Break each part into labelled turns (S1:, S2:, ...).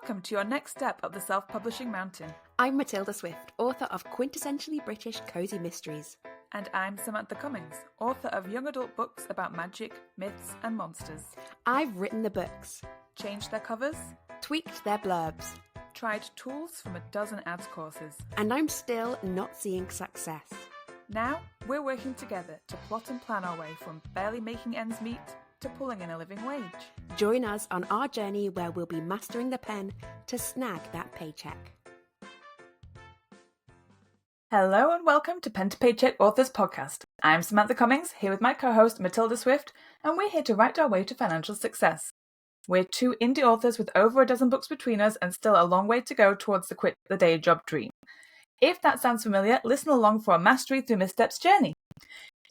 S1: Welcome to your next step up the self-publishing mountain.
S2: I'm Matilda Swift, author of quintessentially British cozy mysteries.
S1: And I'm Samantha Cummings, author of young adult books about magic, myths and monsters.
S2: I've written the books,
S1: Changed their covers,
S2: tweaked their blurbs,
S1: tried tools from a dozen ads courses.
S2: and I'm still not seeing success.
S1: Now, we're working together to plot and plan our way from barely making ends meet to pulling in a living wage.
S2: Join us on our journey where we'll be mastering the pen to snag that paycheck.
S1: Hello and welcome to Pen to Paycheck Authors Podcast. I'm Samantha Cummings, here with my co-host Matilda Swift, and we're here to write our way to financial success. We're two indie authors with over a dozen books between us and still a long way to go towards the quit the day job dream. If that sounds familiar, listen along for a mastery through missteps journey.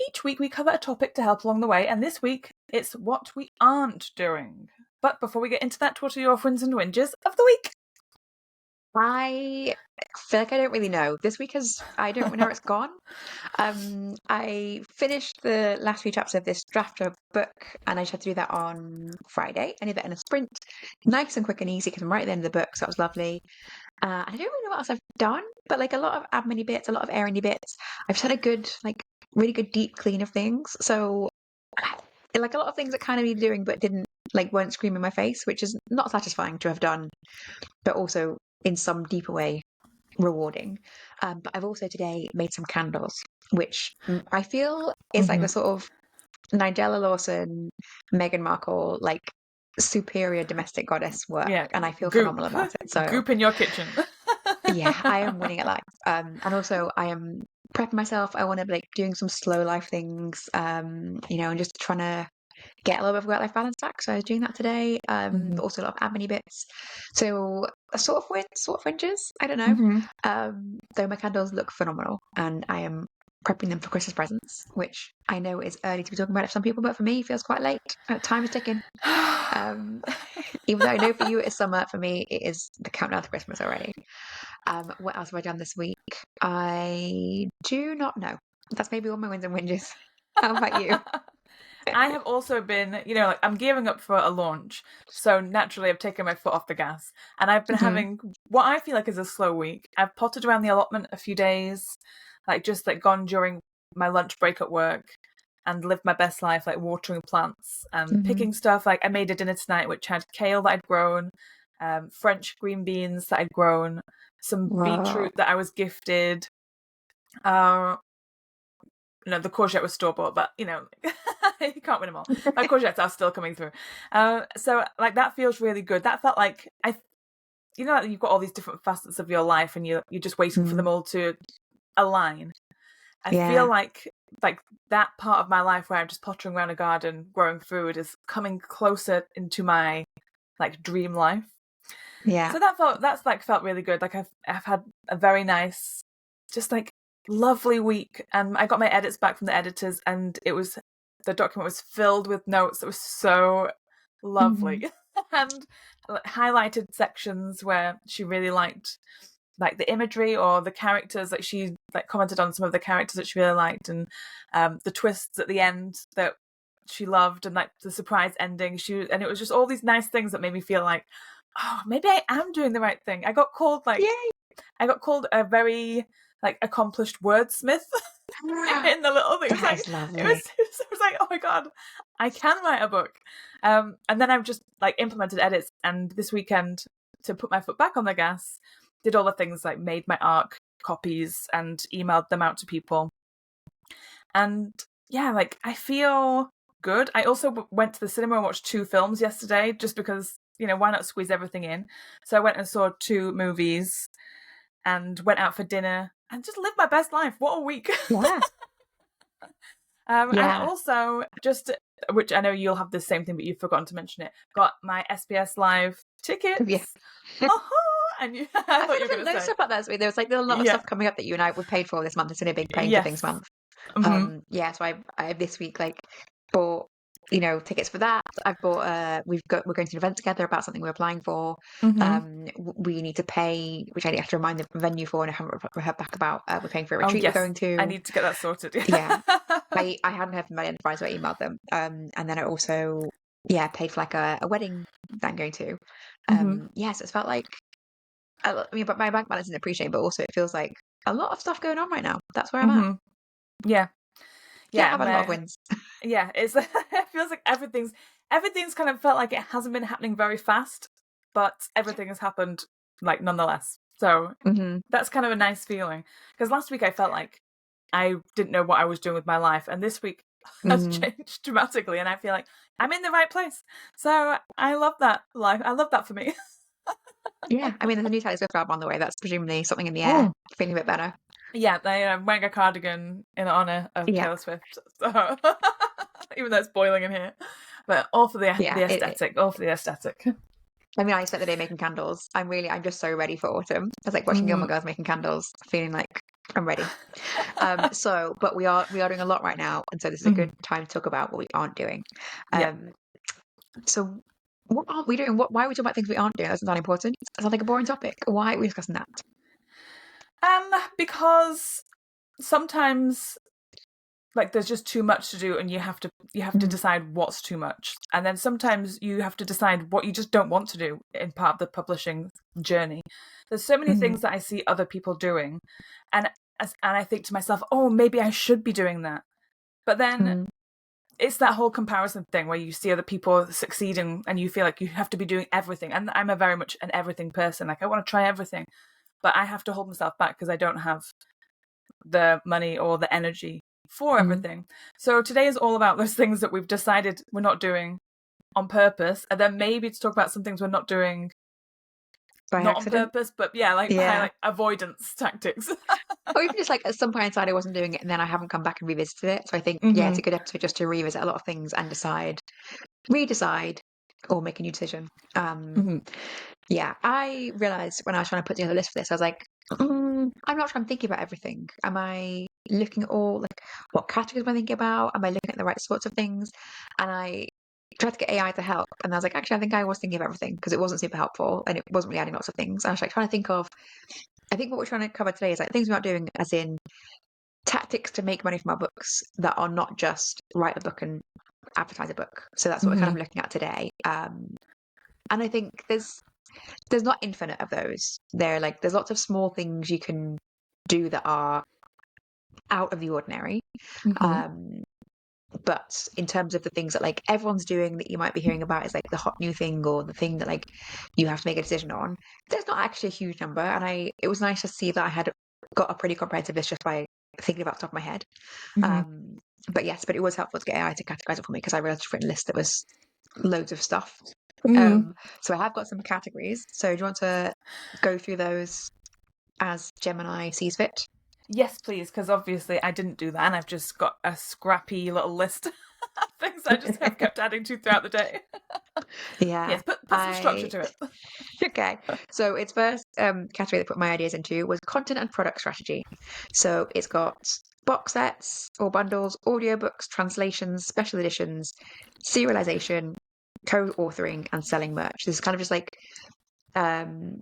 S1: Each week we cover a topic to help along the way, and this week it's what we aren't doing. But before we get into that, what are your wins and whinges of the week?
S3: I feel like I don't really know. This week I don't know where it's gone. I finished the last few chapters of this draft of book, and I just had to do that on Friday. I did that in a sprint, nice and quick and easy because I'm right at the end of the book, so that was lovely. And I don't really know what else I've done, but like a lot of admin bits, a lot of errandy bits. I've just had a good, really good deep clean of things. So, like a lot of things that kind of need doing, but weren't screaming in my face, which is not satisfying to have done, but also in some deeper way rewarding. But I've also today made some candles, which I feel is like the sort of Nigella Lawson, Meghan Markle, superior domestic goddess work, and I feel phenomenal about it. So
S1: Goop in your kitchen.
S3: yeah, I am winning at life. And also I am prepping myself. I want to be doing some slow life things, and just trying to get a little bit of work-life balance back. So I was doing that today, but also a lot of admin bits. So a sort of wins, sort of fringes. I don't know. Though my candles look phenomenal, and I am prepping them for Christmas presents, which I know is early to be talking about it for some people, but for me, it feels quite late. Time is ticking. Even though I know for you it is summer, for me it is the countdown to Christmas already. What else have I done this week? I do not know. That's maybe all my wins and whinges. How about you?
S1: I have also been, I'm gearing up for a launch, so naturally I've taken my foot off the gas, and I've been having what I feel like is a slow week. I've potted around the allotment a few days, gone during my lunch break at work, and lived my best life, watering plants and picking stuff. I made a dinner tonight which had kale that I'd grown, French green beans that I'd grown, some beetroot that I was gifted. No, the courgette was store-bought, but, you can't win them all. My courgettes are still coming through. So, that feels really good. That felt like, you've got all these different facets of your life and you're just waiting for them all to align. I feel like that part of my life where I'm just pottering around a garden, growing food is coming closer into my, dream life.
S3: Yeah.
S1: So that's felt really good. I've had a very nice, just lovely week, and I got my edits back from the editors, and the document was filled with notes that was so lovely and highlighted sections where she really liked the imagery or the characters. She commented on some of the characters that she really liked, and the twists at the end that she loved, and the surprise ending. And it was just all these nice things that made me feel like, oh, maybe I am doing the right thing. I got called a very accomplished wordsmith in the little things. It was like, oh my god, I can write a book. And then I've just implemented edits, and this weekend, to put my foot back on the gas, did all the things made my ARC copies and emailed them out to people. And yeah, I feel good. I also went to the cinema and watched 2 films yesterday, just because, why not squeeze everything in? So I went and saw 2 movies and went out for dinner and just lived my best life. What a week.
S3: Yeah.
S1: And also, which I know you'll have the same thing, but you've forgotten to mention it, got my SBS Live tickets.
S3: Yeah.
S1: And I thought you were going to say.
S3: Stuff like that. So there was a lot of stuff coming up that you and I were paid for this month. It's been a big paying for things month. So I this week bought tickets for that. I've bought we're going to an event together about something we're applying for. We need to pay, which I have to remind the venue for, and I haven't heard back about. We're paying for a retreat we're going to.
S1: I need to get that sorted.
S3: Yeah. I hadn't heard from my enterprise, so I emailed them. And then I also paid for like a wedding that I'm going to.
S1: Mm-hmm.
S3: So it's felt like, but my bank balance isn't appreciating, but also it feels like a lot of stuff going on right now. That's where I'm at.
S1: Mm-hmm. Yeah.
S3: Yeah,
S1: Yeah.
S3: I've had a lot of wins.
S1: Yeah, it's it feels like everything's kind of felt like it hasn't been happening very fast, but everything has happened like nonetheless. So
S3: Hmm.
S1: that's kind of a nice feeling. Because last week I felt like I didn't know what I was doing with my life, and this week has
S3: Hmm.
S1: changed dramatically, and I feel like I'm in the right place. So I love that life. I love that for me.
S3: Yeah, I mean, there's a new Taylor Swift album on the way. That's presumably something in the air.
S1: Oh.
S3: Feeling a bit better.
S1: Yeah, I'm wearing a cardigan in honor of
S3: Yeah,
S1: Taylor Swift. So even though it's boiling in here, but all for the
S3: yeah.
S1: aesthetic, all for the aesthetic.
S3: I mean, I spent the day making candles. I'm just so ready for autumn. I was like watching Gilmore
S1: Mm.
S3: Girls making candles, feeling like I'm ready. But we are doing a lot right now, and so this is a good
S1: Mhm.
S3: time to talk about what we aren't doing.
S1: Yeah.
S3: So what aren't we doing? Why are we talking about things we aren't doing? That's not important. It sounds like a boring topic. Why are we discussing that?
S1: Because sometimes like there's just too much to do and you have to
S3: Mm,
S1: decide what's too much. And then sometimes you have to decide what you just don't want to do in part of the publishing journey. There's so many
S3: mm,
S1: things that I see other people doing and I think to myself, "Oh, maybe I should be doing that." But then
S3: mm,
S1: it's that whole comparison thing where you see other people succeeding and you feel like you have to be doing everything. And I'm a very much an everything person. Like I want to try everything, but I have to hold myself back because I don't have the money or the energy for
S3: mm.
S1: everything. So today is all about those things that we've decided we're not doing on purpose, and then maybe to talk about some things we're not doing
S3: By
S1: not on
S3: accident?
S1: purpose, but yeah, like by
S3: Yeah.
S1: like avoidance tactics.
S3: Or even just like at some point I decided I wasn't doing it and then I haven't come back and revisited it. So I think, yeah, it's
S1: Hmm.
S3: a good episode just to revisit a lot of things and redecide, or make a new decision.
S1: Hmm.
S3: Yeah, I realized when I was trying to put together a list for this, I was like, I'm not sure I'm thinking about everything. Am I looking at all, like, what categories am I thinking about? Am I looking at the right sorts of things? And I tried to get AI to help. And I was like, actually, I think I was thinking of everything because it wasn't super helpful and it wasn't really adding lots of things. I was like trying to think of, I think what we're trying to cover today is like things we're not doing, as in tactics to make money from our books that are not just write a book and advertise a book. So that's what we're kind
S1: Hmm.
S3: of looking at today. And I think there's not infinite of those. There's lots of small things you can do that are out of the ordinary.
S1: Hmm.
S3: Um, but in terms of the things that like everyone's doing that you might be hearing about is like the hot new thing or the thing that like you have to make a decision on, there's not actually a huge number. And it was nice to see that I had got a pretty comprehensive list just by thinking about the top of my head.
S1: Hmm.
S3: Um, but it was helpful to get AI to categorize it for me because I realized I've written a list that was loads of stuff.
S1: Hmm.
S3: So I have got some categories. So do you want to go through those as Gemini sees fit?
S1: Yes, please, because obviously I didn't do that, and I've just got a scrappy little list of things I just have kept adding to throughout the day.
S3: Yeah,
S1: Yes, put some structure
S3: I
S1: to it.
S3: okay. So its first category that put my ideas into was content and product strategy. So it's got box sets or bundles, audiobooks, translations, special editions, serialization, co-authoring, and selling merch. This is kind of just like um,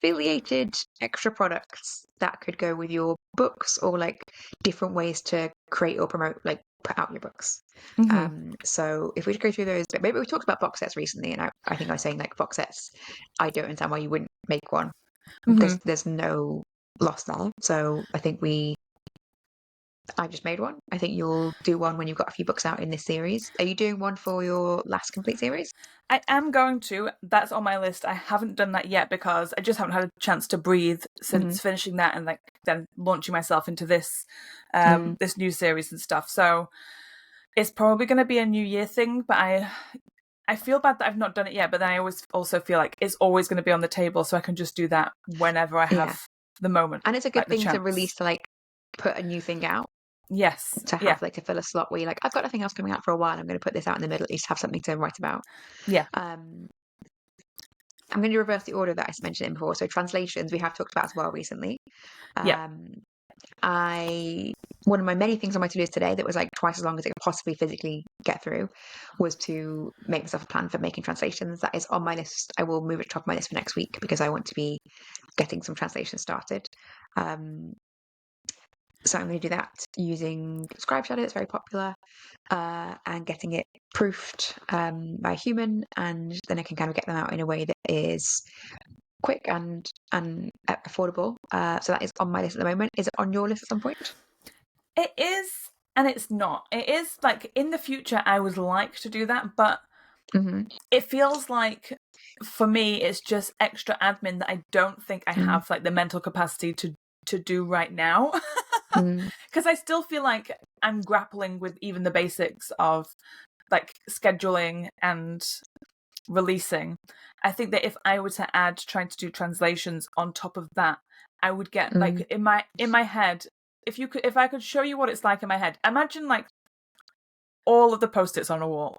S3: affiliated extra products that could go with your books, or like different ways to create or promote, like put out your books.
S1: Hmm.
S3: So if we just go through those, but maybe we talked about box sets recently, and I think I was saying like box sets, I don't understand why you wouldn't make one.
S1: Hmm.
S3: There's no loss there. So I've just made one. I think you'll do one when you've got a few books out in this series. Are you doing one for your last complete series?
S1: I am going to. That's on my list. I haven't done that yet because I just haven't had a chance to breathe
S3: Mm-hmm.
S1: since finishing that and like then launching myself into this
S3: Mm.
S1: this new series and stuff. So it's probably going to be a New Year thing, but I feel bad that I've not done it yet. But then I always also feel like it's always going to be on the table, so I can just do that whenever I
S3: Yeah,
S1: have the moment,
S3: and it's a good
S1: like the
S3: thing to
S1: chance.
S3: release, to like put a new thing out,
S1: Yes.
S3: to
S1: Yeah.
S3: have like to fill a slot where you're like, I've got nothing else coming out for a while. I'm going to put this out in the middle, at least have something to write about.
S1: Yeah.
S3: Um, I'm going to reverse the order that I mentioned in before. So translations we have talked about as well recently.
S1: Yeah.
S3: Um, I One of my many things on my to-do list today that was like twice as long as I could possibly physically get through was to make myself a plan for making translations. That is on my list. I will move it to top of my list for next week because I want to be getting some translations started. Um, So I'm going to do that using Scribe Shadow. It's very popular, and getting it proofed by a human, and then I can kind of get them out in a way that is quick and affordable. So that is on my list at the moment. Is it on your list at some point?
S1: It is, and it's not. It is like in the future I would like to do that, but it feels like for me it's just extra admin that I don't think I have like the mental capacity to do right now. Because I still feel like I'm grappling with even the basics of like scheduling and releasing. I think that if I were to add trying to do translations on top of that, I would get like in my head, if I could show you what it's like in my head, imagine like all of the post-its on a wall.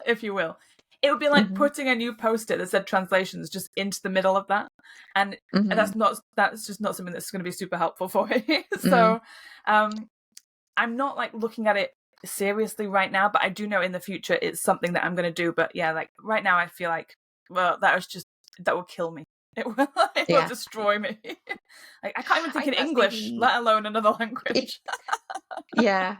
S1: If you will. It would be like putting a new post-it that said translations just into the middle of that. And that's just not something that's going to be super helpful for me. So I'm not like looking at it seriously right now, but I do know in the future it's something that I'm going to do. But yeah, like right now I feel like, well, that will kill me. It will destroy me. Like I can't even think in English, let alone another language.
S3: Yeah.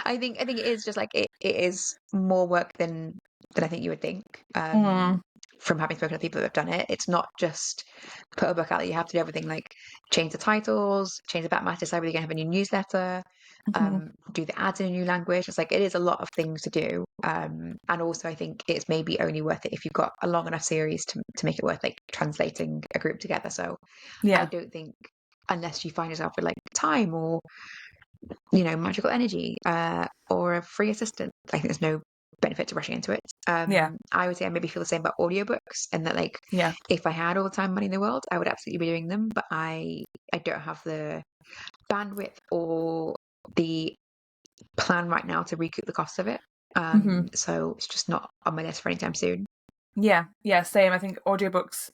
S3: I think it is just like it is more work than I think you would think. From having spoken to people that have done it, it's not just put a book out. You have to do everything like change the titles, change the back matter, decide whether you're gonna have a new newsletter, do the ads in a new language. It's like it is a lot of things to do. And also I think it's maybe only worth it if you've got a long enough series to make it worth like translating a group together. So I don't think unless you find yourself with like time or magical energy, or a free assistant, I think there's no benefit to rushing into it. I would say I maybe feel the same about audiobooks, and that like if I had all the time money in the world, I would absolutely be doing them, but I don't have the bandwidth or the plan right now to recoup the cost of it. So it's just not on my list for anytime soon.
S1: Yeah, same. I think audiobooks,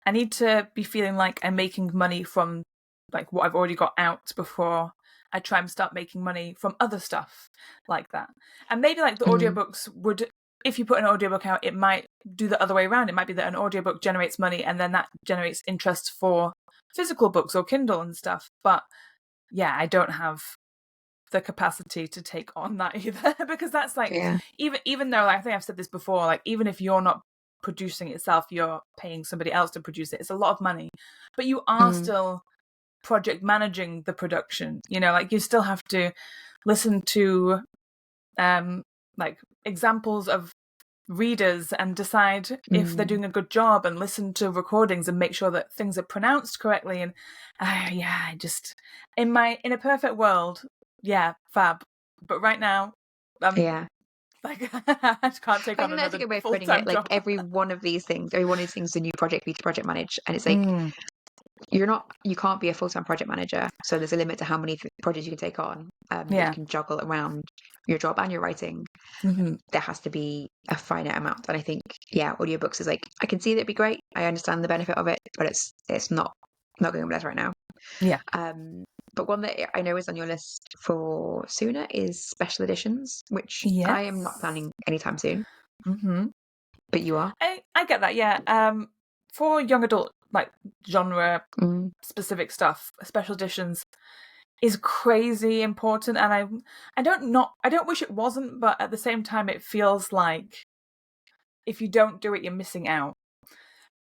S1: I need to be feeling like I'm making money from like what I've already got out before I try and start making money from other stuff like that. And maybe like the audiobooks would, if you put an audiobook out, it might do the other way around. It might be that an audiobook generates money and then that generates interest for physical books or Kindle and stuff. But yeah, I don't have the capacity to take on that either. Because that's like, even though I think I've said this before, like even if you're not producing it yourself, you're paying somebody else to produce it. It's a lot of money, but you are still project managing the production. Like you still have to listen to like examples of readers and decide if they're doing a good job, and listen to recordings and make sure that things are pronounced correctly. And I just in a perfect world, fab. But right now, like I just can't take on another
S3: that's a good way of putting
S1: full-time
S3: it. Like
S1: job.
S3: every one of these things is a new project for you to project manage, and it's like you can't be a full-time project manager, so there's a limit to how many projects you can take on, that you can juggle around your job and your writing. There has to be a finite amount, and I think audiobooks is like, I can see that it'd be great, I understand the benefit of it, but it's not going on my list right now. But one that I know is on your list for sooner is special editions, which I am not planning anytime soon. But you are.
S1: I get that. For young adult like genre specific stuff, special editions is crazy important, and I don't wish it wasn't, but at the same time it feels like if you don't do it you're missing out.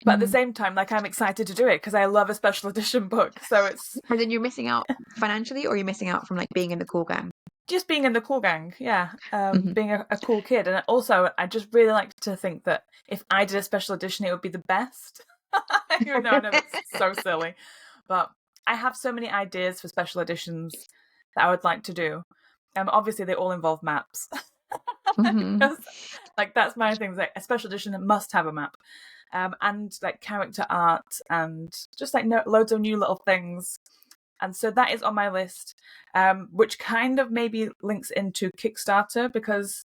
S1: But at the same time, like I'm excited to do it because I love a special edition book. So it's
S3: and then you're missing out financially, or you're missing out from like being in the cool gang.
S1: Just being in the cool gang, being a cool kid. And also I just really like to think that if I did a special edition it would be the best. Even though I know that's so silly, but I have so many ideas for special editions that I would like to do. Obviously they all involve maps. Because, like that's my thing. Like a special edition must have a map, and like character art, and just like loads of new little things. And so that is on my list, which kind of maybe links into Kickstarter, because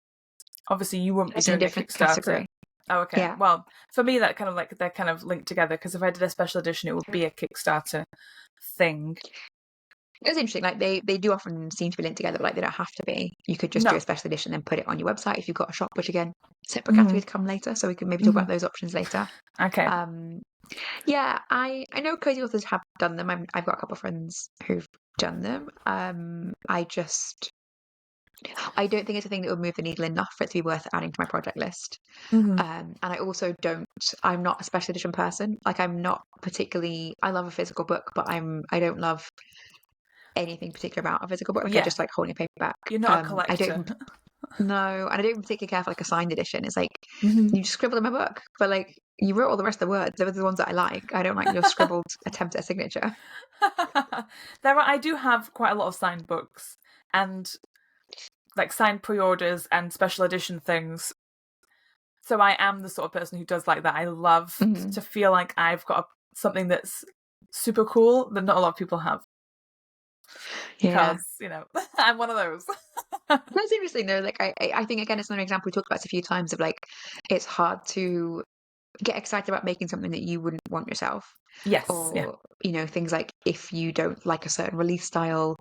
S1: obviously you wouldn't be doing a Kickstarter.
S3: Category.
S1: Oh, okay. Yeah. Well, for me, that kind of like they're kind of linked together, because if I did a special edition, it would be a Kickstarter thing.
S3: It's interesting. Like they do often seem to be linked together, but like they don't have to be. You could just do a special edition and put it on your website if you've got a shop, which again, separate category to come later. So we can maybe talk about those options later.
S1: Okay.
S3: Yeah, I know cozy authors have done them. I've got a couple of friends who've done them. I don't think it's a thing that would move the needle enough for it to be worth adding to my project list.
S1: Mm-hmm.
S3: And I also I'm not a special edition person. Like I'm not particularly, I love a physical book, but I don't love anything particular about a physical book. Like I
S1: Yeah,
S3: just like holding a paperback.
S1: you're not a
S3: I don't,
S1: collector.
S3: no, and I don't particularly care for like a signed edition. It's like,
S1: Mm-hmm.
S3: you just scribbled in my book, but like you wrote all the rest of the words. Those are the ones that I like. I don't like your scribbled attempt at a signature.
S1: I do have quite a lot of signed books and like signed pre-orders and special edition things. So I am the sort of person who does like that. I love
S3: Mhm.
S1: to feel like I've got something that's super cool that not a lot of people have.
S3: Yeah.
S1: Because, I'm one of those.
S3: That's interesting though. Like I think again it's another example we talked about this a few times of like it's hard to get excited about making something that you wouldn't want yourself.
S1: Yes. Yeah.
S3: Or, things like if you don't like a certain release style,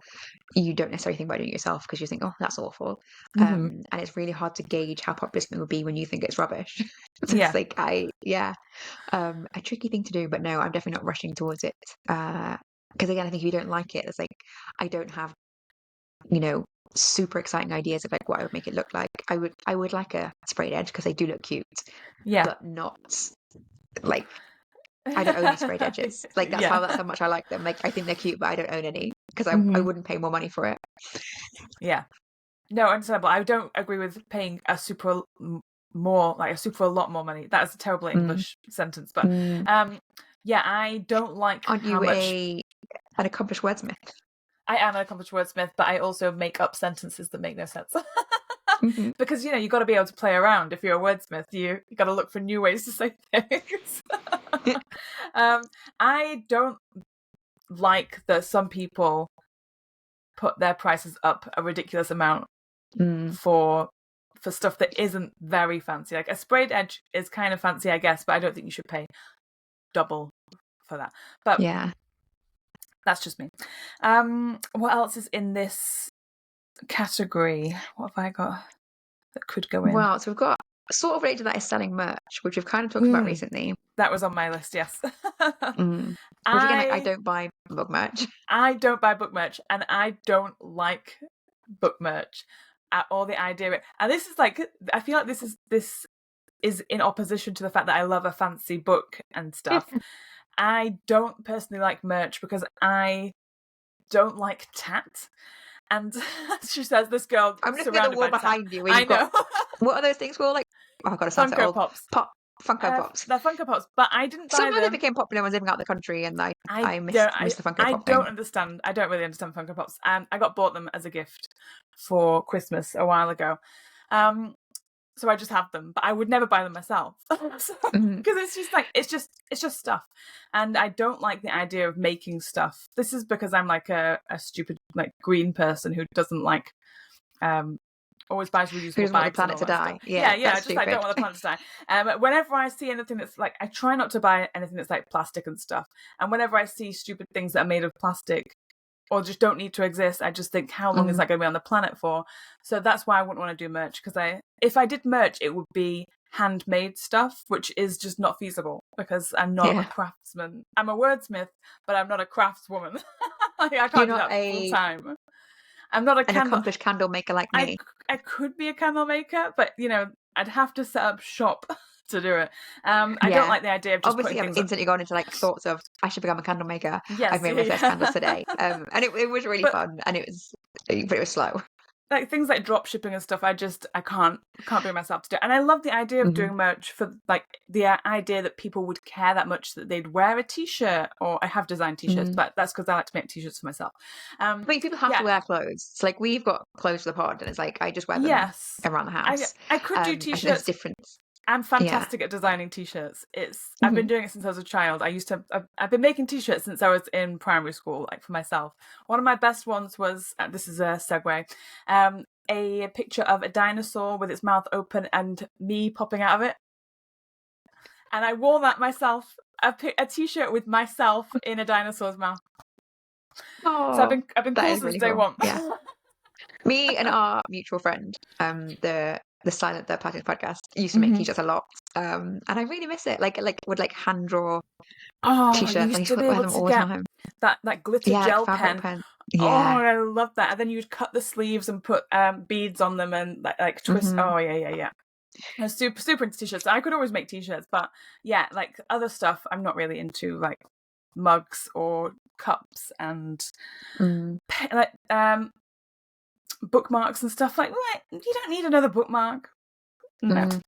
S3: you don't necessarily think about doing it yourself because you think, oh, that's awful.
S1: Mm-hmm.
S3: And it's really hard to gauge how popular something will be when you think it's rubbish. So
S1: Yeah.
S3: it's like a tricky thing to do, but no, I'm definitely not rushing towards it. Because again, I think if you don't like it, it's like I don't have, super exciting ideas of like what I would make it look like. I would like a sprayed edge because they do look cute,
S1: Yeah.
S3: but not like I don't own any sprayed edges. Like that's how much I like them. Like I think they're cute, but I don't own any because I
S1: Mm-hmm.
S3: wouldn't pay more money for it.
S1: Yeah. No, understandable. I don't agree with paying a super a lot more money. That is a terrible English sentence, but yeah, I don't like
S3: Aren't
S1: how
S3: you
S1: much.
S3: an accomplished wordsmith?
S1: I am an accomplished wordsmith, but I also make up sentences that make no sense.
S3: Mhm.
S1: Because you've got to be able to play around. If you're a wordsmith, you got to look for new ways to say things. I don't like that some people put their prices up a ridiculous amount for stuff that isn't very fancy. Like a sprayed edge is kind of fancy, I guess, but I don't think you should pay double for that. But
S3: Yeah.
S1: that's just me. What else is in this category? What have I got that could go in?
S3: Well, so we've got sort of related to that is selling merch, which we've kind of talked about recently.
S1: That was on my list, yes.
S3: Which again, I don't buy book merch.
S1: I don't buy book merch, and I don't like book merch at all. The idea of it, and this is like, I feel like this is in opposition to the fact that I love a fancy book and stuff. I don't personally like merch because I don't like tat. And she says, this girl
S3: I'm looking at the wall behind you. Where
S1: I
S3: you've
S1: know.
S3: Got, what are those things called? Like, oh god, it sounds
S1: Funko
S3: old.
S1: Pops.
S3: Funko Pops.
S1: They're Funko Pops, but I didn't buy
S3: Somehow
S1: them.
S3: they became popular when I was living out the country, and I missed the Funko Pop
S1: I
S3: thing.
S1: don't understand. I don't really understand Funko Pops. I got bought them as a gift for Christmas a while ago. So I just have them, but I would never buy them myself because it's just like it's just stuff, and I don't like the idea of making stuff. This is because I'm like a stupid like green person who doesn't like always buys reusable bags.
S3: The planet to die.
S1: Yeah. Just I don't want the planet to die. Whenever I see anything that's like, I try not to buy anything that's like plastic and stuff. And whenever I see stupid things that are made of plastic or just don't need to exist, I just think, how long is that going to be on the planet for? So that's why I wouldn't want to do merch, because if I did merch, it would be handmade stuff, which is just not feasible because I'm not a craftsman. I'm a wordsmith, but I'm not a craftswoman. I can't do that full time. I'm not an
S3: accomplished candle maker like me.
S1: I could be a candle maker, but I'd have to set up shop to do it. I don't like the idea of just
S3: obviously I've instantly gone into like thoughts of I should become a candle maker.
S1: Yes,
S3: I've made my first candles today, and it was really fun, and it was slow.
S1: Like things like drop shipping and stuff, I can't bring myself to do it. And I love the idea of doing merch for like the idea that people would care that much that they'd wear a t-shirt. Or I have designed t-shirts, but that's because I like to make t-shirts for myself. I
S3: mean, people have to wear clothes. It's like we've got clothes for the pod, and it's like I just wear them around the house.
S1: I could do t-shirts.
S3: Different.
S1: I'm fantastic at designing t-shirts. I've been doing it since I was a child. I've been making t-shirts since I was in primary school, like for myself. One of my best ones was, this is a segue, a picture of a dinosaur with its mouth open and me popping out of it. And I wore that myself, a t-shirt with myself in a dinosaur's mouth.
S3: Oh,
S1: so I've been cool since day one.
S3: Yeah. Me and our mutual friend, the Silent Third Party podcast, used to make t-shirts a lot, and I really miss it. Like would like hand draw t-shirts.
S1: I used to be able to get that glitter gel pen. Oh,
S3: Yeah.
S1: I love that. And then you'd cut the sleeves and put beads on them and like twist.
S3: Mhm.
S1: Oh yeah. I was super into t-shirts. I could always make t-shirts, but yeah, like other stuff, I'm not really into, like mugs or cups and
S3: Mm.
S1: like bookmarks and stuff like that. You don't need another bookmark. No,
S3: Mm.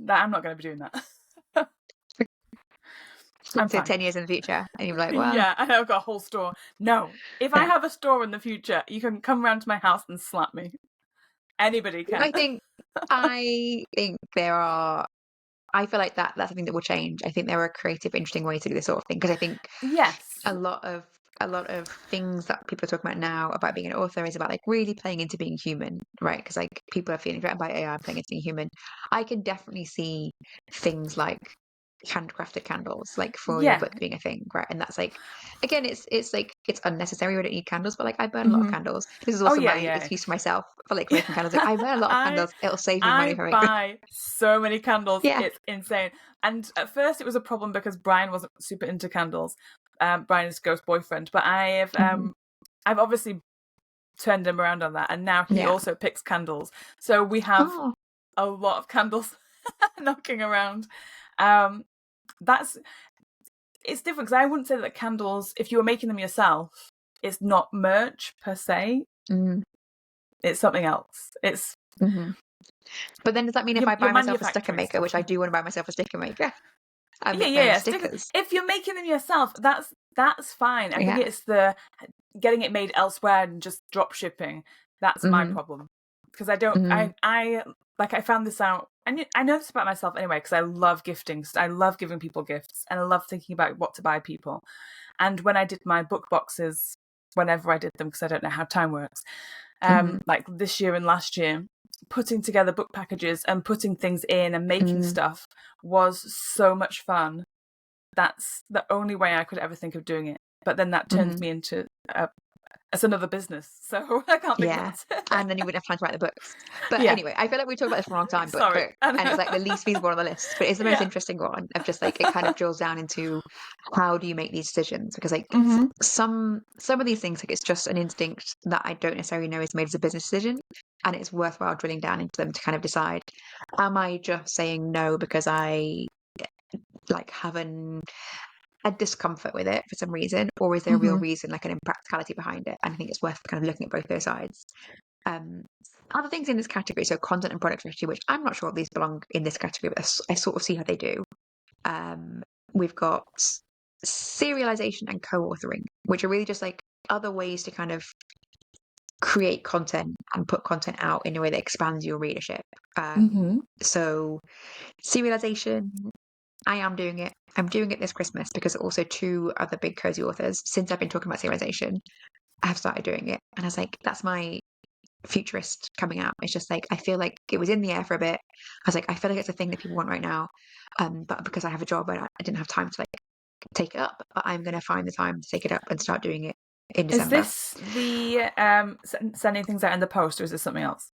S1: I'm not going to be doing that. I'm
S3: So
S1: fine.
S3: 10 years in the future, and you're like, well,
S1: Yeah, I've got a whole store. No, if I
S3: yeah.
S1: have a store in the future, you can come round to my house and slap me. Anybody can.
S3: I think there are. I feel like that's something that will change. I think there are creative, interesting ways to do this sort of thing, because I think
S1: Yes.
S3: a lot of things that people are talking about now about being an author is about like really playing into being human, right? Because like people are feeling threatened by AI, playing into being human. I can definitely see things like handcrafted candles, like for your
S1: Yeah.
S3: book being a thing, right? And that's like, again, it's like it's unnecessary. We don't need candles, but like I burn a lot of
S1: Hmm.
S3: candles. This is
S1: Oh
S3: also
S1: yeah,
S3: my
S1: yeah.
S3: excuse for myself for like making candles. Like I burn a lot of
S1: I
S3: candles. It'll save me money if
S1: I
S3: I make them.
S1: buy so many candles.
S3: Yeah.
S1: It's insane. And at first it was a problem because Brian wasn't super into candles. Brian's ghost boyfriend. But
S3: Mhm.
S1: I've obviously turned him around on that, and now he
S3: Yeah.
S1: also picks candles. So we have
S3: Oh.
S1: a lot of candles knocking around. Um, that's it's different because I wouldn't say that candles, if you were making them yourself, it's not merch per se.
S3: Mm.
S1: It's something else. It's
S3: Mhm. But then does that mean if I
S1: you're
S3: buy myself a sticker
S1: manufacturing
S3: maker,
S1: stuff.
S3: which I do want to buy myself a sticker maker, and
S1: Yeah,
S3: make my own
S1: Sticker.
S3: stickers?
S1: If you're making them yourself, that's fine. I think
S3: Yeah.
S1: it's the getting it made elsewhere and just drop shipping. That's my
S3: Mhm.
S1: problem because I don't.
S3: Mhm.
S1: I like I found this out. And I know this about myself anyway because I love gifting. I love giving people gifts, and I love thinking about what to buy people. And when I did my book boxes, whenever I did them, because I don't know how time works,
S3: Mhm.
S1: like this year and last year, putting together book packages and putting things in and making
S3: Mm.
S1: stuff was so much fun. That's the only way I could ever think of doing it. But then that turned
S3: Mhm.
S1: me into it's another business, so I can't think
S3: Yeah.
S1: about
S3: And
S1: it.
S3: then you wouldn't have time to write the books. But
S1: Yeah,
S3: anyway, I feel like we talked about this for a long time,
S1: sorry.
S3: and it's like the least feasible on the list, but it's the most
S1: Yeah.
S3: interesting one of just like it kind of drills down into how do you make these decisions? Because like
S1: Hmm.
S3: some of these things, like it's just an instinct that I don't necessarily know is made as a business decision. And it's worthwhile drilling down into them to kind of decide, am I just saying no because I like have a discomfort with it for some reason, or is there a real
S1: Hmm.
S3: reason, like an impracticality behind it? And I think it's worth kind of looking at both those sides. Um, Other things in this category, so content and product strategy, which I'm not sure if these belong in this category, but I sort of see how they do. We've got serialization and co-authoring, which are really just like other ways to kind of create content and put content out in a way that expands your readership.
S1: Hmm.
S3: So serialization, I am doing it. I'm doing it this Christmas because also two other big cozy authors, since I've been talking about serialization, I have started doing it. And I was like, that's my futurist coming out. It's just like I feel like it was in the air for a bit. I was like, I feel like it's a thing that people want right now. But because I have a job and I didn't have time to like take it up, but I'm gonna find the time to take it up and start doing it in
S1: Is
S3: December.
S1: this the sending things out in the post, or is this something else?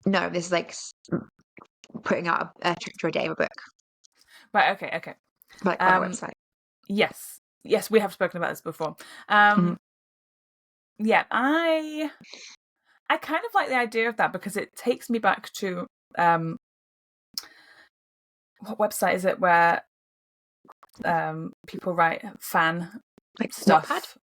S3: No, this is like putting out a chapter a day of a book,
S1: Right. Okay.
S3: like on a
S1: Um.
S3: website.
S1: Yes, we have spoken about this before.
S3: Mhm.
S1: Yeah, I kind of like the idea of that because it takes me back to what website is it where people write fan
S3: Like Wattpad.
S1: stuff.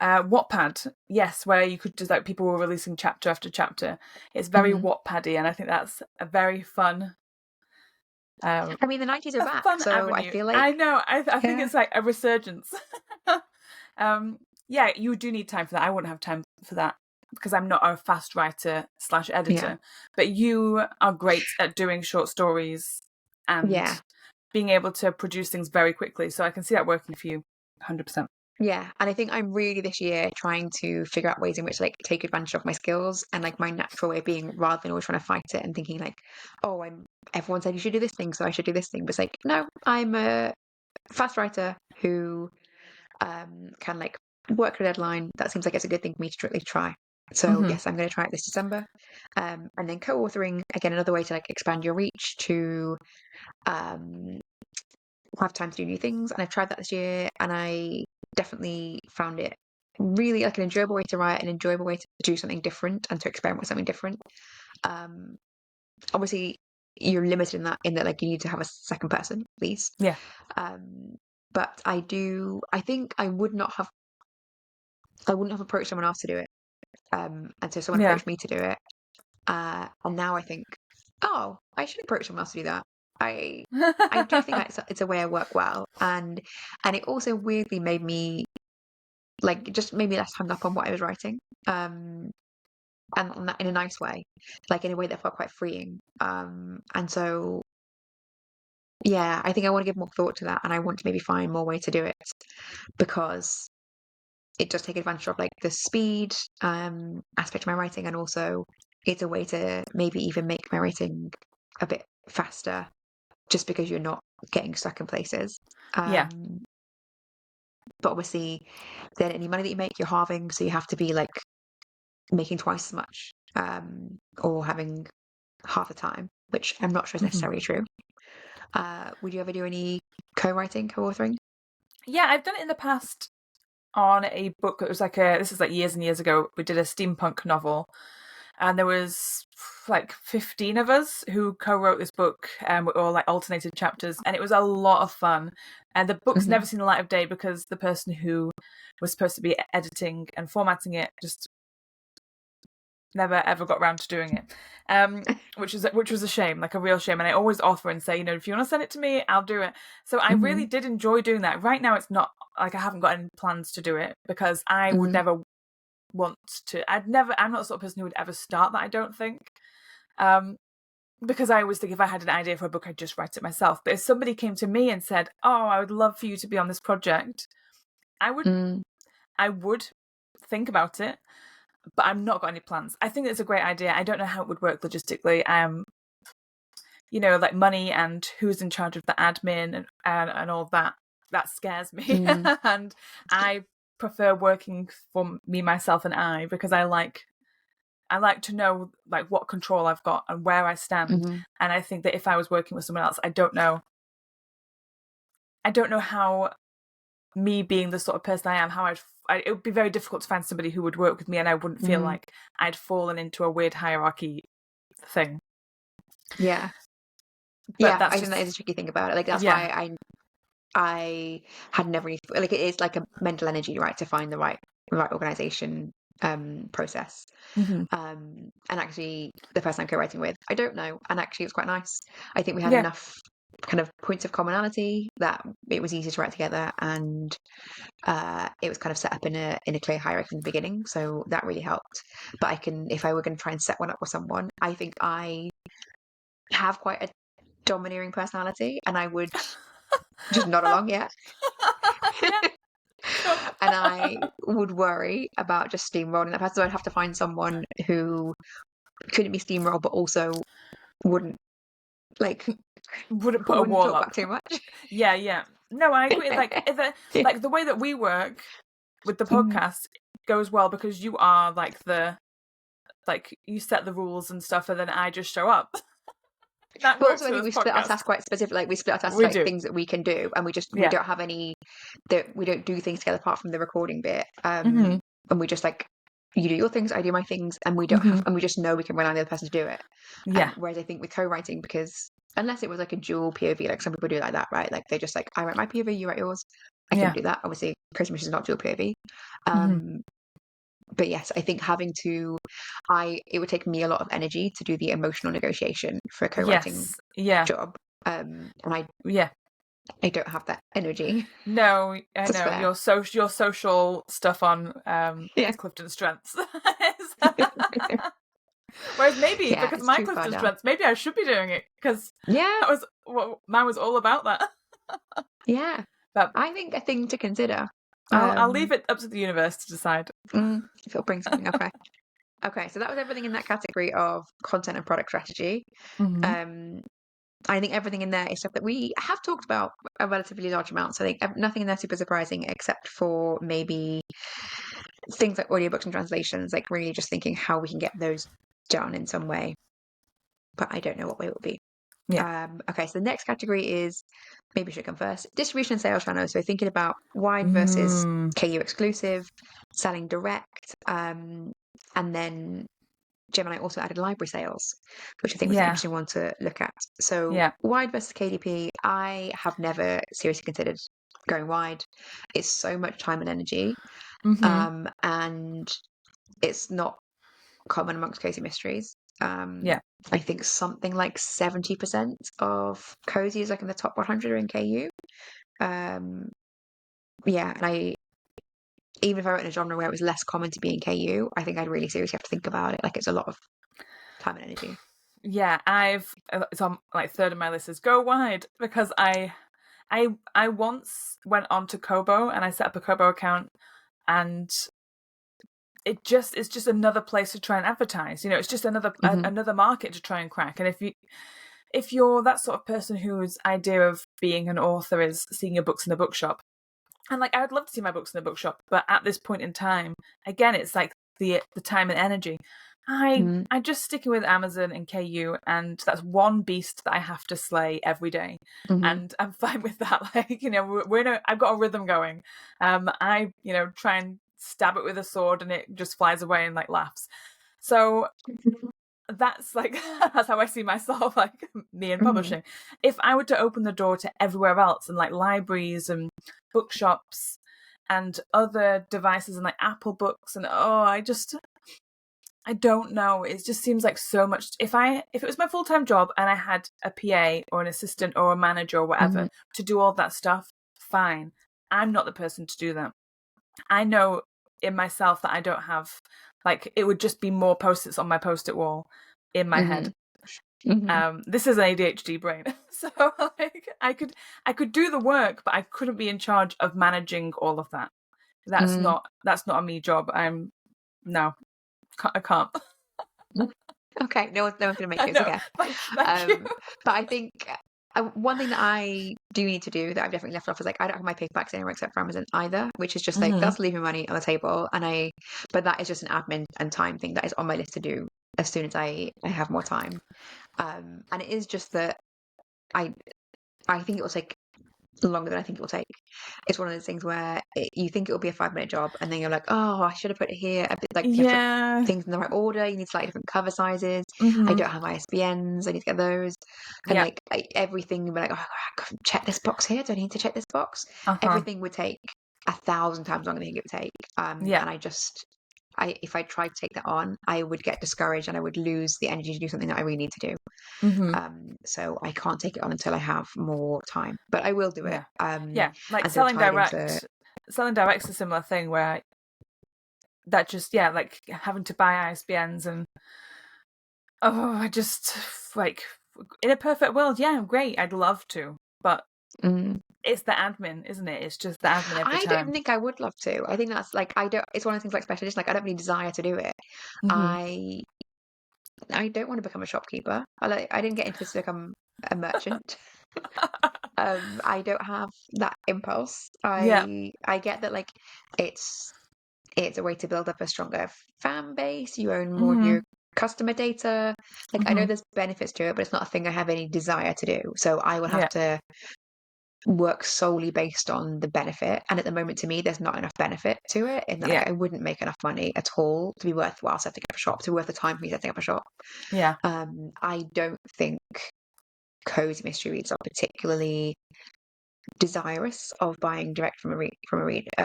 S1: Wattpad, yes, where you could just like people were releasing chapter after chapter. It's very
S3: Mhm.
S1: Wattpaddy, and I think that's a very fun,
S3: I mean, the 90s are
S1: a
S3: back,
S1: fun
S3: so I
S1: avenue.
S3: feel like
S1: I know. I think
S3: yeah,
S1: it's like a resurgence. Yeah, you do need time for that. I wouldn't have time for that because I'm not a fast writer /
S3: yeah,
S1: editor. But you are great at doing short stories and
S3: yeah.
S1: being able to produce things very quickly. So I can see that working for you 100%.
S3: Yeah, and I think I'm really this year trying to figure out ways in which like take advantage of my skills and like my natural way of being rather than always trying to fight it and thinking like, oh, I'm everyone said you should do this thing, so I should do this thing. But it's like, no, I'm a fast writer who can like work a deadline. That seems like it's a good thing for me to strictly try. So
S1: Hmm.
S3: yes, I'm going to try it this December. And then co-authoring, again, another way to like expand your reach to um have time to do new things. And I've tried that this year and I definitely found it really like an enjoyable way to write, an enjoyable way to do something different and to experiment with something different. Obviously, you're limited in that like you need to have a second person at least.
S1: Yeah.
S3: But I think I wouldn't have approached someone else to do it. And so someone
S1: Yeah.
S3: approached me to do it. And now I think, oh, I should approach someone else to do that. I do think it's a way I work well, and it also weirdly made me just made me less hung up on what I was writing, and on that in a nice way, like in a way that felt quite freeing. And so yeah, I think I want to give more thought to that, and I want to maybe find more way to do it because it does take advantage of like the speed aspect of my writing, and also it's a way to maybe even make my writing a bit faster just because you're not getting stuck in places.
S1: Yeah.
S3: But obviously, then any money that you make, you're halving, so you have to be like making twice as much, or having half the time, which I'm not sure is necessarily true. Would you ever do any co-writing, co-authoring?
S1: Yeah, I've done it in the past on a book that was this is like years and years ago. We did a steampunk novel, and there was like 15 of us who co-wrote this book, with all like alternated chapters, and it was a lot of fun. And the book's never seen the light of day because the person who was supposed to be editing and formatting it just never ever got around to doing it, which was a shame, like a real shame. And I always offer and say, if you want to send it to me, I'll do it. So I really did enjoy doing that. Right now it's not like I haven't got any plans to do it because I would never want to. I'm not the sort of person who would ever start that, I don't think, because I always think if I had an idea for a book, I'd just write it myself. But if somebody came to me and said, oh, I would love for you to be on this project, I would think about it. But I'm not got any plans. I think it's a great idea. I don't know how it would work logistically. Like money and who's in charge of the admin and all that. That scares me. And I prefer working for me, myself, and I, because I like to know like what control I've got and where I stand. And I think that if I was working with someone else, I don't know how, me being the sort of person I am, how it would be very difficult to find somebody who would work with me, and I wouldn't feel like I'd fallen into a weird hierarchy thing.
S3: Yeah.
S1: But
S3: I think that is a tricky thing about it. Like that's why I had never really, like it is like a mental energy, right, to find the right organization process. And actually the person I'm co-writing with, I don't know, and actually it's quite nice. I think we had enough kind of points of commonality that it was easy to write together, and it was kind of set up in a clear hierarchy from the beginning, so that really helped. But if I were going to try and set one up with someone, I think I have quite a domineering personality, and I would just nod along, yeah. And I would worry about just steamrolling that person. So I'd have to find someone who couldn't be steamrolled, but also wouldn't
S1: put a wall
S3: talk
S1: up
S3: back too much.
S1: Yeah. No, I agree. Like the way that we work with the podcast goes well because you are you set the rules and stuff, and then I just show up. That
S3: But
S1: works
S3: also, I think we split our tasks quite specific. Like we split our tasks like things that we can do, and we don't have any that we don't do things together apart from the recording bit. And we just like, you do your things, I do my things, and we don't have, and we just know we can rely on the other person to do it.
S1: Yeah.
S3: Whereas I think with co-writing, because unless it was like a dual POV, like some people do it like that, right? Like they just like, I write my POV, you write yours. I can do that. Obviously, Christmas is not dual POV. But yes, I think it would take me a lot of energy to do the emotional negotiation for a co-writing job. And I don't have that energy.
S1: No, I know your social stuff on Clifton's strengths. Whereas maybe because my Clifton's strengths, maybe I should be doing it because that was what mine was all about. That
S3: but I think a thing to consider.
S1: I'll leave it up to the universe to decide
S3: if it'll bring something. Okay, so that was everything in that category of content and product strategy. I think everything in there is stuff that we have talked about a relatively large amount. So I think nothing in there super surprising, except for maybe things like audiobooks and translations, like really just thinking how we can get those done in some way. But I don't know what way it will be. Okay, so the next category is, maybe I should come first, distribution and sales channels. So thinking about wide versus
S1: Mm.
S3: KU exclusive, selling direct, and then Gemini also added library sales, which I think was an
S1: Yeah.
S3: interesting one to look at. So
S1: Yeah.
S3: wide versus KDP, I have never seriously considered going wide. It's so much time and energy, and it's not common amongst cozy mysteries.
S1: Yeah.
S3: I think something like 70% of cozy is like in the top 100 are in KU. Yeah, and even if I wrote in a genre where it was less common to be in KU, I think I'd really seriously have to think about it. Like, it's a lot of time and energy.
S1: Yeah, it's on like third of my list is go wide, because I once went on to Kobo and I set up a Kobo account, and it's just another place to try and advertise. You know, it's just another market to try and crack. And if you're that sort of person whose idea of being an author is seeing your books in a bookshop, and like I would love to see my books in a bookshop, but at this point in time, again, it's like the time and energy. I'm just sticking with Amazon and KU, and that's one beast that I have to slay every day, and I'm fine with that. Like, you know, I've got a rhythm going. I try and stab it with a sword, and it just flies away and like laughs. So that's like that's how I see myself, like me in publishing. If I were to open the door to everywhere else, and like libraries and bookshops and other devices and like Apple Books, and I don't know. It just seems like so much. If it was my full-time job and I had a PA or an assistant or a manager or whatever to do all that stuff, fine. I'm not the person to do that. I know in myself that I don't have, like, it would just be more post-its on my post-it wall in my head. This is an ADHD brain. So like I could do the work, but I couldn't be in charge of managing all of that. That's not a me job. No, I can't.
S3: Okay, no one's going to make
S1: I
S3: you
S1: know.
S3: again.
S1: Thank you.
S3: But I think one thing that I do need to do that I've definitely left off is, like, I don't have my paperbacks anywhere except for Amazon either, which is just like, that's leaving money on the table. But that is just an admin and time thing that is on my list to do as soon as I have more time. And it is just that I think it will take longer than I think it will take. It's one of those things where you think it will be a 5-minute job, and then you're like, oh, I should have put it here. A bit, like, you have to
S1: Yeah.
S3: put things in the right order. You need slightly different cover sizes. I don't have ISBNs. I need to get those. And
S1: Yeah.
S3: like everything, would be like, oh, I could check this box here. Do I need to check this box? Everything would take 1,000 times longer than it would take. And
S1: Yeah.
S3: if I tried to take that on, I would get discouraged and I would lose the energy to do something that I really need to do. So I can't take it on until I have more time, but I will do it.
S1: Yeah. Like
S3: and so
S1: selling
S3: tied
S1: direct.
S3: into
S1: Selling direct's a similar thing where that just like having to buy ISBNs and I just like, in a perfect world, yeah, great, I'd love to, but it's the admin, isn't it? It's just the admin every
S3: I
S1: time.
S3: don't think I would love to. I think that's like, it's one of the things like special edition, like I don't really desire to do it. I don't want to become a shopkeeper. I didn't get into this to become a merchant. I don't have that impulse.
S1: Yeah.
S3: I get that, like, it's a way to build up a stronger fan base. You own more of your customer data. Like, I know there's benefits to it, but it's not a thing I have any desire to do. So I will have to work solely based on the benefit. And at the moment, to me, there's not enough benefit to it. And like, I wouldn't make enough money at all to be worthwhile setting up a shop, to be worth the time for me setting up a shop.
S1: Yeah.
S3: I don't think cozy mystery readers are particularly desirous of buying direct from a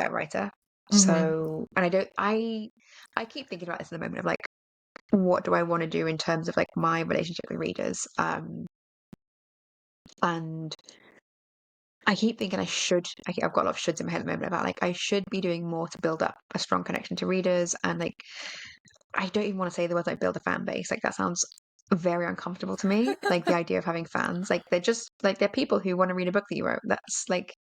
S3: writer. So, and I keep thinking about this in the moment of like, what do I want to do in terms of like my relationship with readers? And I keep thinking I've got a lot of shoulds in my head at the moment about like, I should be doing more to build up a strong connection to readers. And like, I don't even want to say the words like build a fan base. Like, that sounds very uncomfortable to me. Like, the idea of having fans, like, they're people who want to read a book that you wrote. That's like,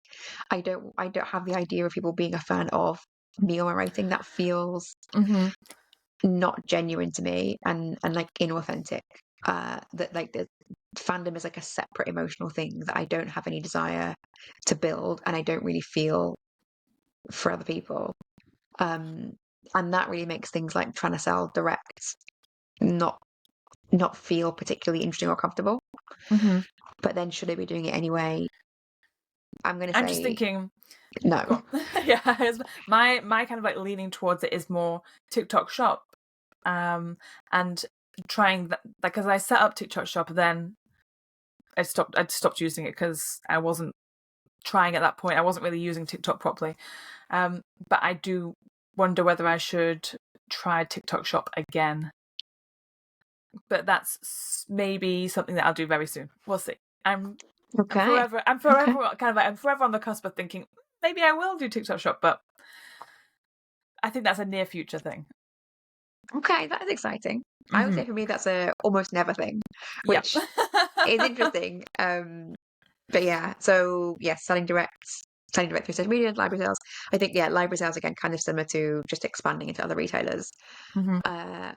S3: I don't have the idea of people being a fan of me or my writing. That feels not genuine to me, and like inauthentic. That like the fandom is like a separate emotional thing that I don't have any desire to build, and I don't really feel for other people. And that really makes things like trying to sell direct not not feel particularly interesting or comfortable.
S1: Mm-hmm.
S3: But then should I be doing it anyway? I'm going to
S1: I'm just
S3: say
S1: thinking,
S3: no.
S1: go on. Yeah, my kind of like leaning towards it is more TikTok Shop, and trying that, like, because I set up TikTok Shop, then I'd stopped using it because I wasn't trying at that point. I wasn't really using TikTok properly. But I do wonder whether I should try TikTok Shop again. But that's maybe something that I'll do very soon. We'll see. I'm
S3: Okay.
S1: forever
S3: Okay.
S1: kind of like, I'm forever on the cusp of thinking maybe I will do TikTok Shop, but I think that's a near future thing.
S3: Okay, that is exciting. I would say for me that's a almost never thing,
S1: Yep.
S3: which is interesting. But yeah, so yes, selling direct through social media, library sales. I think library sales again, kind of similar to just expanding into other retailers.
S1: Mm-hmm.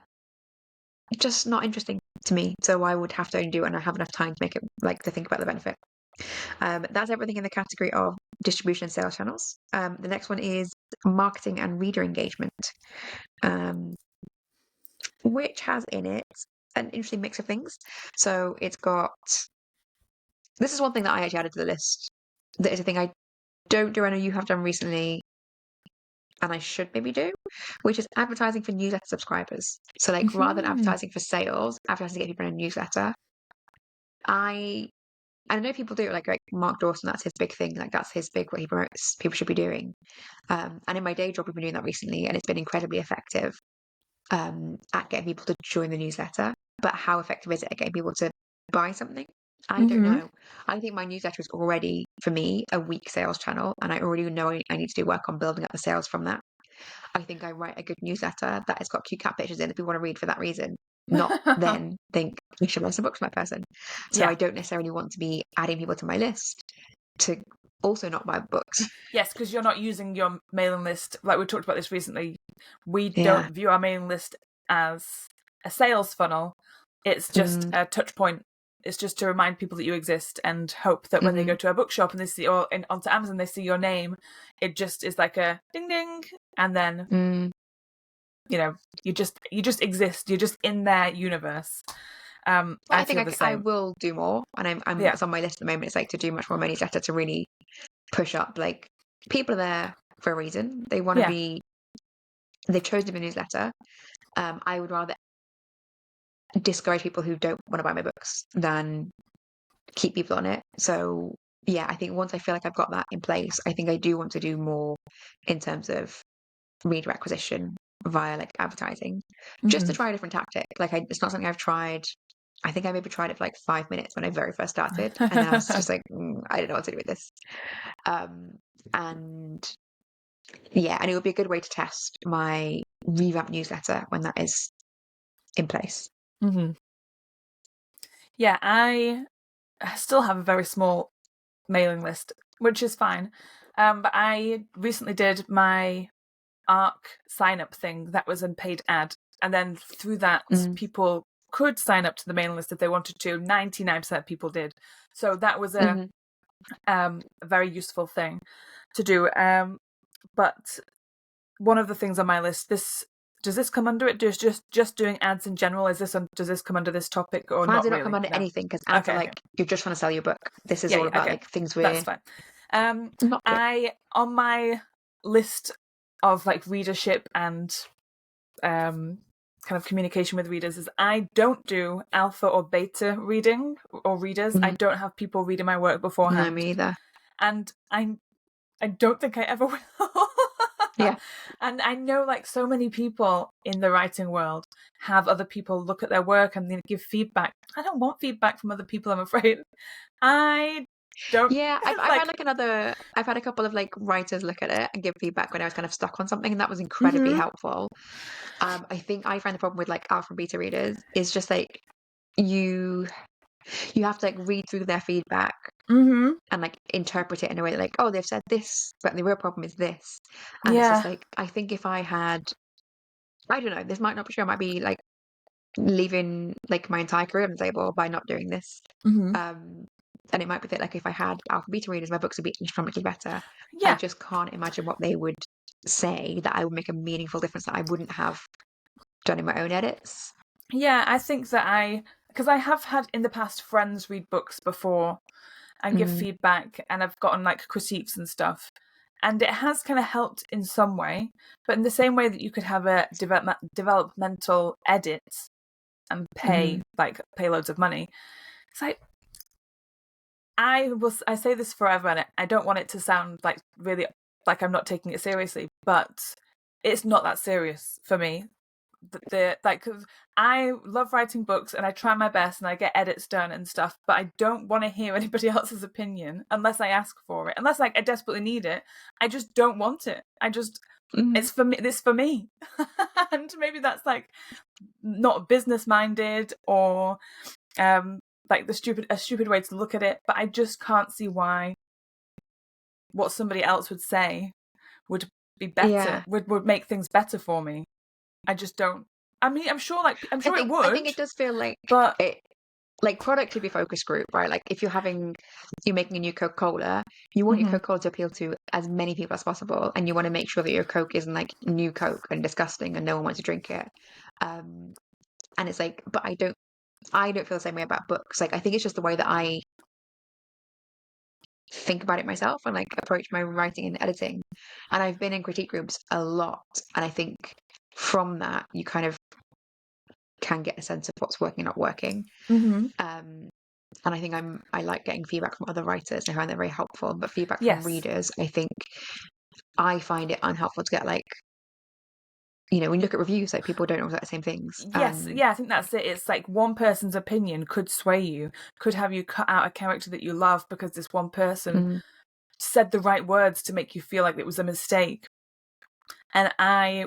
S3: Just not interesting to me. So I would have to only do it when I have enough time to make it to think about the benefit. That's everything in the category of distribution and sales channels. The next one is marketing and reader engagement, which has in it an interesting mix of things. So it's got, this is one thing that I actually added to the list. That is a thing I don't do. I know you have done recently, and I should maybe do, which is advertising for newsletter subscribers. So rather than advertising for sales, advertising to get people in a newsletter. I know people do it, like Mark Dawson, that's his big thing. Like that's his big, what he promotes people should be doing. And in my day job, we've been doing that recently, and it's been incredibly effective at getting people to join the newsletter. But how effective is it at getting people to buy something? I don't know. I think my newsletter is already, for me, a weak sales channel, and I already know I need to do work on building up the sales from that. I think I write a good newsletter that has got cute cat pictures in that people want to read for that reason, not then think we should write some books for my person. So
S1: Yeah.
S3: I don't necessarily want to be adding people to my list to also not buy books.
S1: Yes, because you're not using your mailing list. Like we talked about this recently, we
S3: Yeah.
S1: don't view our mailing list as a sales funnel. It's just a touch point. It's just to remind people that you exist and hope that when they go to a bookshop and they see, or onto Amazon, they see your name, it just is like a ding ding, and then you just exist. You're just in their universe.
S3: Well,
S1: I feel the
S3: I
S1: same.
S3: will do more, and it's on my list at the moment. It's like to do much more my newsletter to really push up. Like people are there for a reason. They want to be. They've chosen to be a newsletter. I would rather discourage people who don't want to buy my books than keep people on it. So yeah, I think once I feel like I've got that in place, I think I do want to do more in terms of reader acquisition via advertising, just to try a different tactic. It's not something I've tried. I think I maybe tried it for 5 minutes when I very first started, and then I was just like, I don't know what to do with this. And it would be a good way to test my revamp newsletter when that is in place.
S1: Yeah, I still have a very small mailing list, which is fine. But I recently did my ARC sign up thing that was a paid ad, and then through that, people could sign up to the mailing list if they wanted to. 99% of people did, so that was a very useful thing to do. But one of the things on my list, does this come under it? Just doing ads in general? Does this come under this topic or
S3: Ads
S1: not
S3: do
S1: really?
S3: not come under anything, because ads are you're just trying to sell your book. This is all about things we're.
S1: That's fine.
S3: Not good.
S1: On my list of readership and kind of communication with readers is I don't do alpha or beta reading or readers. I don't have people reading my work beforehand.
S3: No, me either.
S1: And I don't think I ever will.
S3: Yeah.
S1: And I know so many people in the writing world have other people look at their work and then give feedback. I don't want feedback from other people, I'm afraid. I don't.
S3: Yeah, I've had a couple of writers look at it and give feedback when I was kind of stuck on something, and that was incredibly helpful. I think I find the problem with alpha and beta readers is just you have to read through their feedback and interpret it in a way that oh, they've said this, but the real problem is this. And it's just I think if I had, I don't know, this might not be true. I might be leaving my entire career on the table by not doing this. And it might be that if I had alpha beta readers, my books would be astronomically better.
S1: Yeah.
S3: I just can't imagine what they would say that I would make a meaningful difference that I wouldn't have done in my own edits.
S1: Yeah, I think that because I have had in the past friends read books before and give feedback, and I've gotten like critiques and stuff. And it has kind of helped in some way, but in the same way that you could have a developmental edit and pay loads of money. It's like I say this forever, and I don't want it to sound like really like I'm not taking it seriously, but it's not that serious for me. Cause I love writing books and I try my best and I get edits done and stuff, but I don't want to hear anybody else's opinion unless I ask for it. Unless like I desperately need it, I just don't want it. It's for me. This for me, and maybe that's like not business minded or like a stupid way to look at it, but I just can't see why what somebody else would say would be better, would make things better for me. I just don't. I mean, I'm sure it would.
S3: I think it does feel like
S1: but
S3: it, like productivity focus group, right? Like if you're making a new Coca-Cola, you want your Coca-Cola to appeal to as many people as possible, and you want to make sure that your Coke isn't like new Coke and disgusting and no one wants to drink it. And it's like, but I don't feel the same way about books. Like I think it's just the way that I think about it myself and like approach my writing and editing. And I've been in critique groups a lot, and I think from that you kind of can get a sense of what's working and not working. And I think I like getting feedback from other writers. I find that very helpful. But feedback from readers, I think I find it unhelpful to get like, when you look at reviews, like people don't always like the same things.
S1: Yes, I think that's it. It's like one person's opinion could sway you, could have you cut out a character that you love because this one person said the right words to make you feel like it was a mistake. And I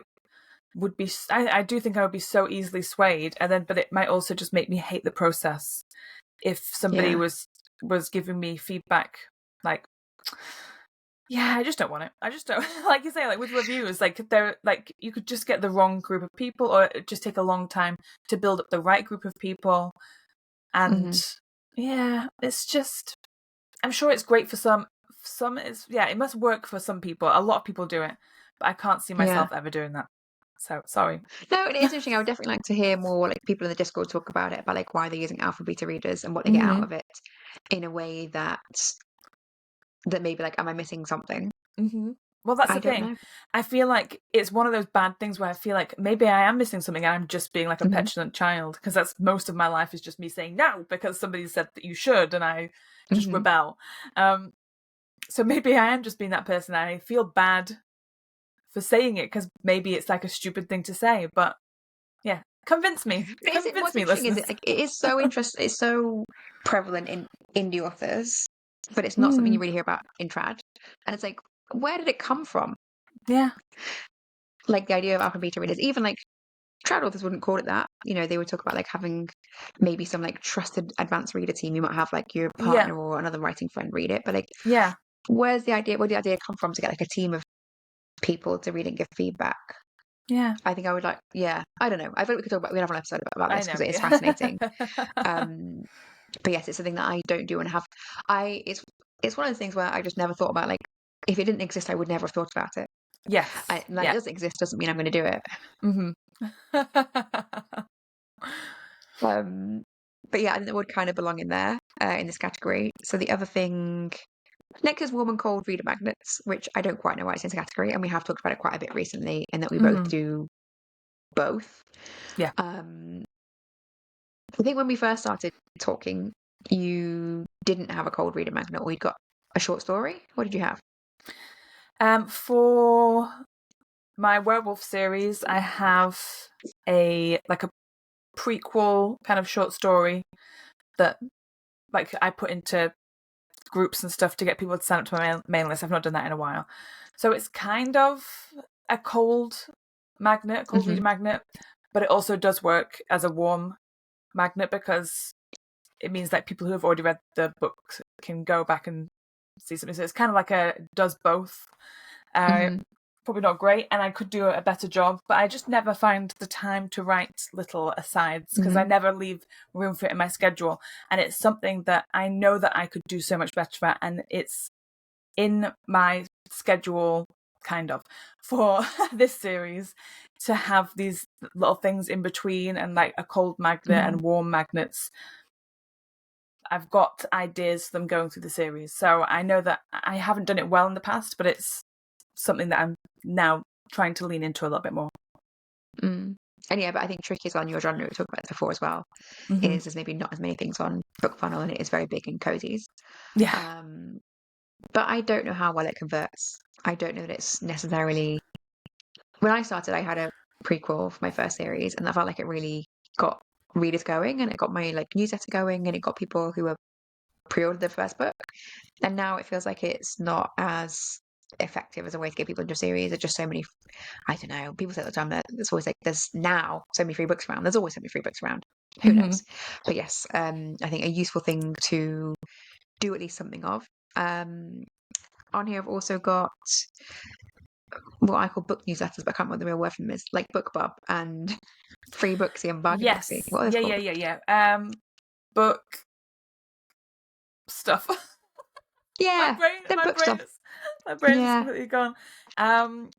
S1: do think I would be so easily swayed, but it might also just make me hate the process if somebody was giving me feedback like, I just don't want it. I just don't. Like you say, like with reviews, like they're like you could just get the wrong group of people, or it just take a long time to build up the right group of people. And it's just, I'm sure it's great for some. It must work for some people. A lot of people do it, but I can't see myself ever doing that. So sorry.
S3: No, it is interesting. I would definitely like to hear more like people in the Discord talk about it, about like why they're using alpha beta readers and what they get out of it in a way that maybe like, am I missing something?
S1: Well, that's the thing. I feel like it's one of those bad things where I feel like maybe I am missing something and I'm just being like a petulant child, because that's most of my life is just me saying no because somebody said that you should and I just rebel. So maybe I am just being that person. I feel bad for saying it because maybe it's like a stupid thing to say, but convince me. Convince me, listeners.
S3: It is so interesting. It's so prevalent in indie authors, but it's not something you really hear about in trad. And it's like, where did it come from?
S1: Yeah.
S3: Like the idea of alpha beta readers, even like trad authors wouldn't call it that. They would talk about like having maybe some like trusted advanced reader team. You might have like your partner or another writing friend read it, but like, where did the idea come from to get like a team of people to read and give feedback?
S1: Yeah.
S3: I think I would like, I don't know. I thought we could talk about, we have an episode about this because it is fascinating. But yes, it's something that I don't do and have. It's one of those things where I just never thought about, like, if it didn't exist, I would never have thought about it.
S1: Yes.
S3: It doesn't exist doesn't mean I'm going to do it. But yeah, I think it would kind of belong in there, in this category. So the other thing, next is warm and cold reader magnets, which I don't quite know why it's in this category, and we have talked about it quite a bit recently, in that we both do both.
S1: Yeah.
S3: I think when we first started talking, you didn't have a cold reader magnet, or you got a short story. What did you have?
S1: For my werewolf series, I have a prequel kind of short story that like I put into groups and stuff to get people to sign up to my mailing list. I've not done that in a while. So it's kind of a cold reader magnet, but it also does work as a warm magnet because it means that people who have already read the book can go back and see something. So it's kind of like does both. Probably not great, and I could do a better job, but I just never find the time to write little asides because I never leave room for it in my schedule. And it's something that I know that I could do so much better at, and it's in my schedule kind of, for this series to have these little things in between and like a cold magnet and warm magnets. I've got ideas for them going through the series. So I know that I haven't done it well in the past, but it's something that I'm now trying to lean into a little bit more.
S3: And yeah, but I think tricky is on your genre we talked about this before as well,
S1: Mm-hmm.
S3: is there's maybe not as many things on BookFunnel, and it is very big in cozies.
S1: Yeah.
S3: But I don't know how well it converts. I don't know that it's necessarily. When I started, I had a prequel for my first series, and I felt like it really got readers going, and it got my like newsletter going, and it got people who were pre-ordered the first book. And now it feels like it's not as effective as a way to get people into a series. There's just so many. I don't know. People say all the time that there's always like there's now so many free books around. There's always so many free books around. Who knows? But yes, I think a useful thing to do at least something of. On here, I've also got what I call book newsletters, but I can't remember what the real word for them is, like BookBub and Free Booksy and Bargain Booksy. What are those called?
S1: Yeah. Book stuff.
S3: Yeah, they're
S1: my
S3: book
S1: brain
S3: stuff.
S1: is completely gone.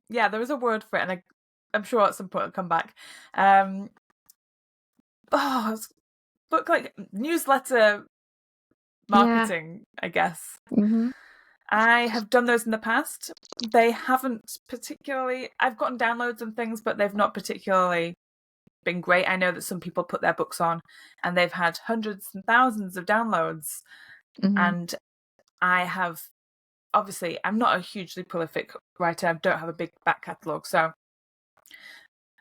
S1: Yeah, there was a word for it, and I'm sure at some point it'll come back. It's book like newsletter marketing, I guess. I have done those in the past. They haven't particularly. I've gotten downloads and things, but they've not particularly been great. I know that some people put their books on, and they've had hundreds and thousands of downloads. And I have, obviously, I'm not a hugely prolific writer. I don't have a big back catalogue, so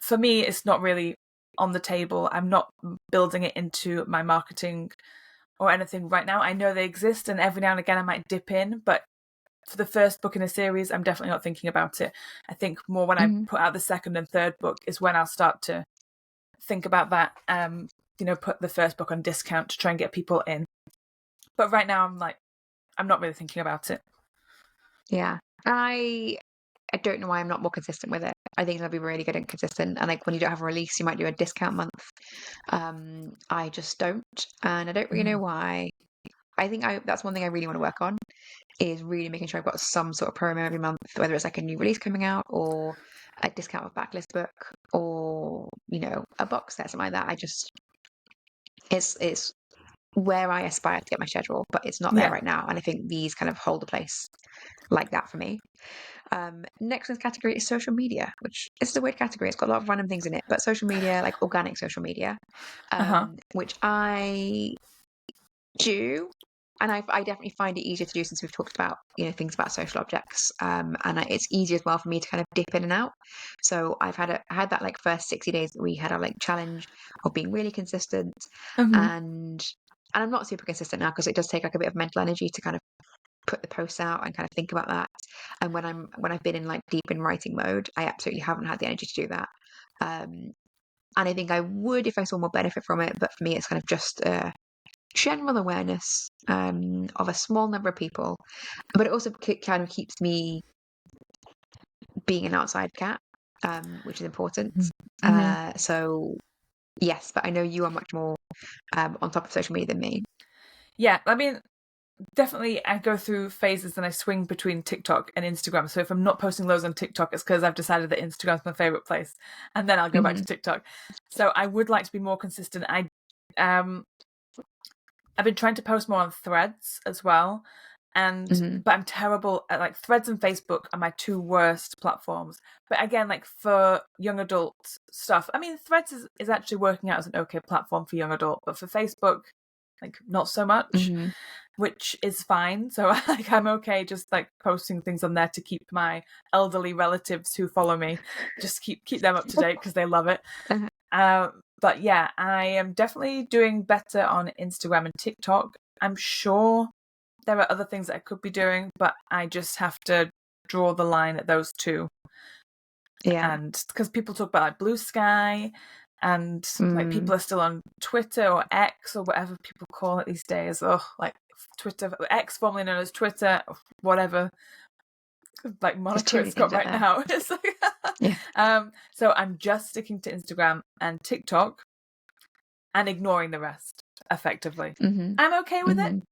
S1: for me, it's not really on the table. I'm not building it into my marketing or anything right now. I know they exist, and every now and again I might dip in, but for the first book in a series, I'm definitely not thinking about it. I think more when I put out the second and third book is when I'll start to think about that. Put the first book on discount to try and get people in. But right now, I'm not really thinking about it.
S3: Yeah, I don't know why I'm not more consistent with it. I think I'll be really good and consistent. And like when you don't have a release, you might do a discount month. I just don't, and I don't really know why. I think that's one thing I really want to work on, is really making sure I've got some sort of promo every month, whether it's like a new release coming out or a discount of backlist book or a box set, something like that. It's where I aspire to get my schedule, but it's not there right now. And I think these kind of hold a place like that for me. Next one's category is social media, which is a weird category. It's got a lot of random things in it, but social media, like organic social media, which I do. And I definitely find it easier to do since we've talked about, things about social objects. And it's easier as well for me to kind of dip in and out. So I've had that like first 60 days that we had our like challenge of being really consistent. And I'm not super consistent now because it does take like a bit of mental energy to kind of put the posts out and kind of think about that. And when I've been in like deep in writing mode, I absolutely haven't had the energy to do that. And I think I would if I saw more benefit from it. But for me, it's kind of just general awareness of a small number of people, but it also kind of keeps me being an outside cat, which is important. So yes, but I know you are much more on top of social media than me.
S1: Yeah, I mean, definitely I go through phases and I swing between TikTok and Instagram. So if I'm not posting loads on TikTok, it's because I've decided that Instagram's my favorite place, and then I'll go back to TikTok. So I would like to be more consistent. I've been trying to post more on Threads as well, but I'm terrible at like Threads and Facebook are my two worst platforms. But again, like for young adult stuff, I mean, Threads is actually working out as an okay platform for young adult, but for Facebook, like not so much, which is fine. So like I'm okay just like posting things on there to keep my elderly relatives who follow me, just keep them up to date because they love it. But yeah, I am definitely doing better on Instagram and TikTok. I'm sure there are other things that I could be doing, but I just have to draw the line at those two.
S3: Yeah.
S1: And because people talk about like Blue Sky, and like people are still on Twitter or X or whatever people call it these days. Like Twitter, X, formerly known as Twitter, whatever. Like moniker it's got right now. It's like, so I'm just sticking to Instagram and TikTok and ignoring the rest effectively. I'm okay with it.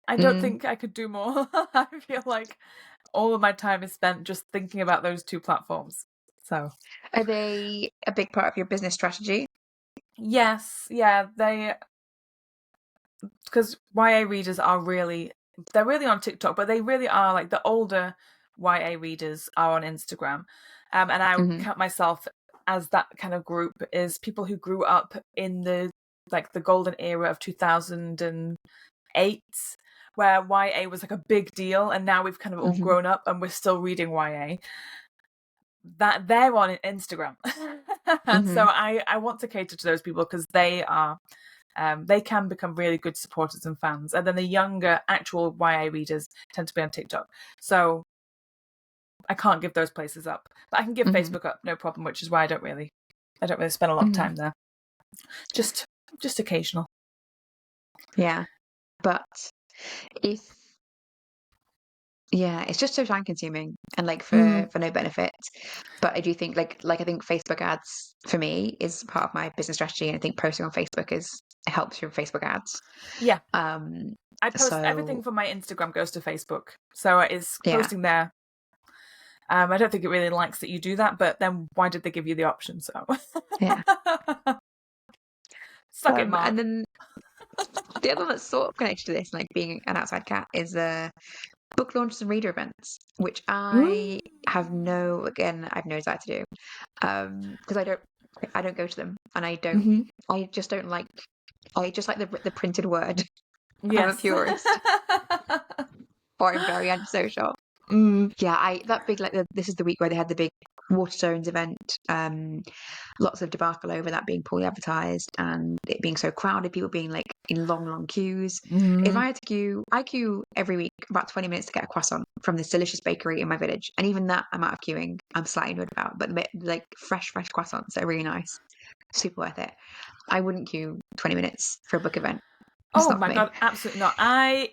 S1: I don't think I could do more. I feel like all of my time is spent just thinking about those two platforms. So
S3: Are they a big part of your business strategy?
S1: yes, yeah, because YA readers they're really on TikTok, but they really are like the older YA readers are on Instagram. And I
S3: Mm-hmm.
S1: count myself as that kind of group, is people who grew up in the golden era of 2008, where YA was like a big deal, and now we've kind of all
S3: Mm-hmm.
S1: grown up and we're still reading YA. That they're on Instagram. And so I want to cater to those people because they can become really good supporters and fans. And then the younger actual YA readers tend to be on TikTok. So I can't give those places up, but I can give Facebook up, no problem, which is why I don't really spend a lot of time there. Just occasional.
S3: Yeah. But it's just so time consuming and like for no benefit. But I do think like I think Facebook ads for me is part of my business strategy, and I think posting on Facebook helps your Facebook ads.
S1: Yeah.
S3: Um
S1: I post
S3: so
S1: everything from my Instagram goes to Facebook. So it's
S3: yeah.
S1: posting there. I don't think it really likes that you do that, but then why did they give you the option? So
S3: Yeah.
S1: Suck it, Mark.
S3: And then the other one that's sort of connected to this, like being an outside cat, is book launches and reader events, which I have no desire to do. Because I don't go to them, and I just don't like, I just like the printed word. I'm a
S1: Yes.
S3: purist, or I'm very antisocial. Yeah, that big this is the week where they had the big Waterstones event. Lots of debacle over that being poorly advertised and it being so crowded, people being like in long queues. If I had to I queue every week about 20 minutes to get a croissant from this delicious bakery in my village, and even that amount of queuing I'm slightly annoyed about. But like fresh croissants are really nice, super worth it. I wouldn't queue 20 minutes for a book event.
S1: Oh my God, absolutely not.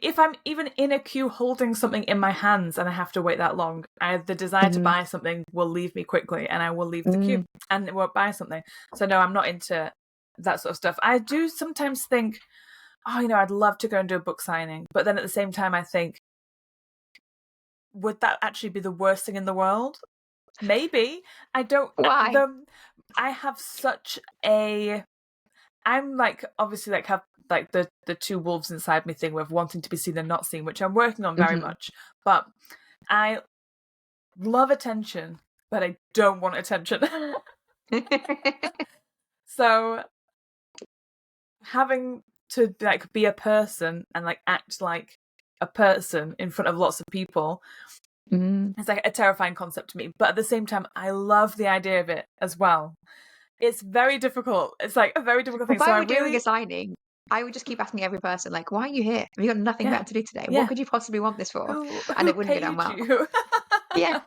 S1: If I'm even in a queue holding something in my hands and I have to wait that long, the desire to buy something will leave me quickly, and I will leave the queue and won't buy something. So no, I'm not into that sort of stuff. I do sometimes think, I'd love to go and do a book signing, but then at the same time I think, would that actually be the worst thing in the world? Maybe. I don't.
S3: Why?
S1: I have such a. I'm like obviously like have like the two wolves inside me thing with wanting to be seen and not seen, which I'm working on very much. But I love attention, but I don't want attention. So having to like be a person and like act like a person in front of lots of people is like a terrifying concept to me. But at the same time, I love the idea of it as well. It's very difficult. It's like a very difficult thing.
S3: If
S1: So
S3: I were doing a signing, I would just keep asking every person, like, why are you here? Have you got nothing better to do today? What could you possibly want this for? And it wouldn't go down well.
S1: You?
S3: Yeah.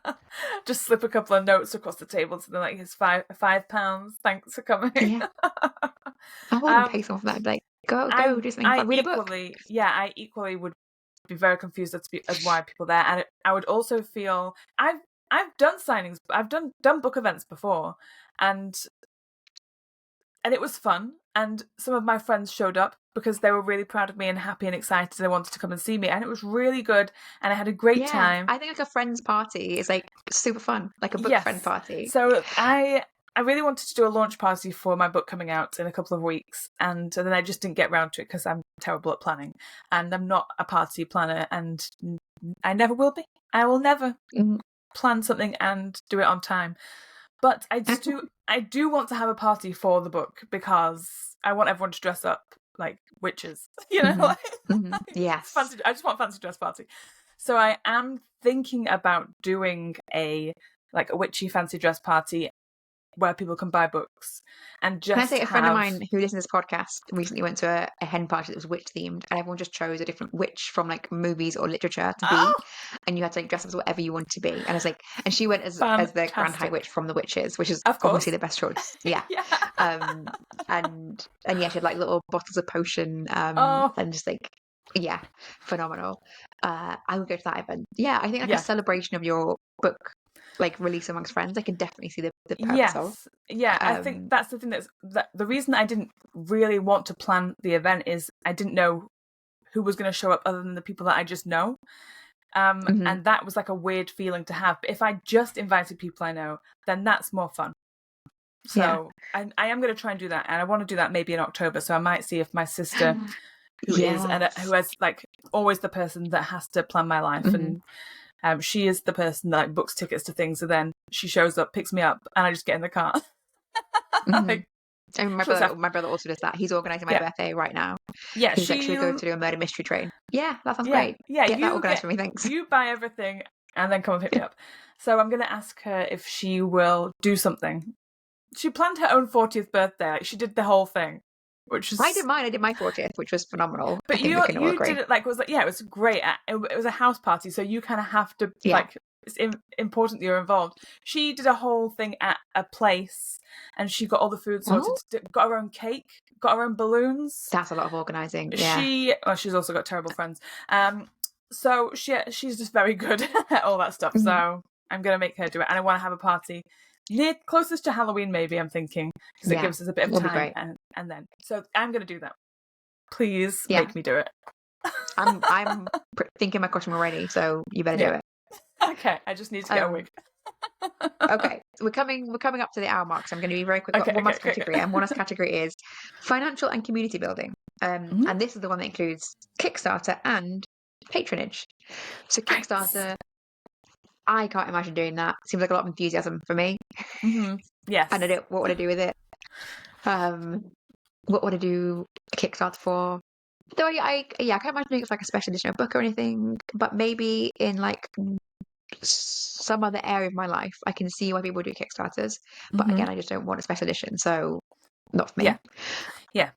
S1: Just slip a couple of notes across the table to them, like, here's £5. Thanks for coming.
S3: Yeah. I wouldn't pay someone for that. I'd be like, go, do something fun. Read a book.
S1: Yeah, I equally would be very confused as why people there. And I would also feel I've done signings, I've done book events before, and it was fun. And some of my friends showed up because they were really proud of me and happy and excited. They wanted to come and see me, and it was really good. And I had a great time.
S3: I think like a friend's party is like super fun, like a book friend party.
S1: So I really wanted to do a launch party for my book coming out in a couple of weeks, and then I just didn't get around to it because I'm terrible at planning, and I'm not a party planner, and I never will be. I will never plan something and do it on time. But I do want to have a party for the book because I want everyone to dress up like witches,
S3: Yes.
S1: I just want a fancy dress party. So I am thinking about doing a witchy fancy dress party where people can buy books and just.
S3: Can I say a friend of mine who listens to this podcast recently went to a hen party that was witch themed, and everyone just chose a different witch from like movies or literature to be, and you had to like dress up as whatever you wanted to be. And I was like, and she went as the Grand High Witch from The Witches, which is obviously the best choice. Yeah. And yeah, she had like little bottles of potion, and just like phenomenal. I would go to that event. Yeah, I think like a celebration of your book, like release amongst friends, I can definitely see the purpose of.
S1: Yeah, I think that's the thing the reason I didn't really want to plan the event is I didn't know who was going to show up other than the people that I just know. And that was like a weird feeling to have. But if I just invited people I know, then that's more fun. So I am going to try and do that, and I want to do that maybe in October. So I might see if my sister, who has like always the person that has to plan my life, and she is the person that like books tickets to things. So then she shows up, picks me up, and I just get in the car. Like,
S3: and my brother also does that. He's organising my birthday right now.
S1: Yeah,
S3: he's like, should we go to do a murder mystery train? Yeah, that sounds great.
S1: Yeah,
S3: get that organised for me, thanks.
S1: You buy everything and then come and pick me up. So I'm going to ask her if she will do something. She planned her own 40th birthday. Like, she did the whole thing, which was...
S3: I did mine. I did my 40th, which was phenomenal.
S1: But you did it like it was great. It was a house party, so you kind of have to like. It's important that you're involved. She did a whole thing at a place, and she got all the food sorted. Got her own cake. Got her own balloons.
S3: That's a lot of organising.
S1: Yeah. She's also got terrible friends. So she's just very good at all that stuff. So I'm gonna make her do it, and I want to have a party closest to Halloween, maybe. I'm thinking, because it gives us a bit of time, and then so I'm gonna do that. Please make me do it.
S3: I'm thinking my costume already, so you better do it.
S1: Okay, I just need to get a wig.
S3: Okay, we're coming up to the hour mark, so I'm going to be very quick. One last category, and one last category is financial and community building. And this is the one that includes Kickstarter and patronage. So Kickstarter, I can't imagine doing that. Seems like a lot of enthusiasm for me.
S1: Yes.
S3: And what would I do with it? What would I do a Kickstarter for? Though I can't imagine doing it for like a special edition of book or anything, but maybe in like some other area of my life, I can see why people do Kickstarters. But again, I just don't want a special edition, so not for me. Yeah.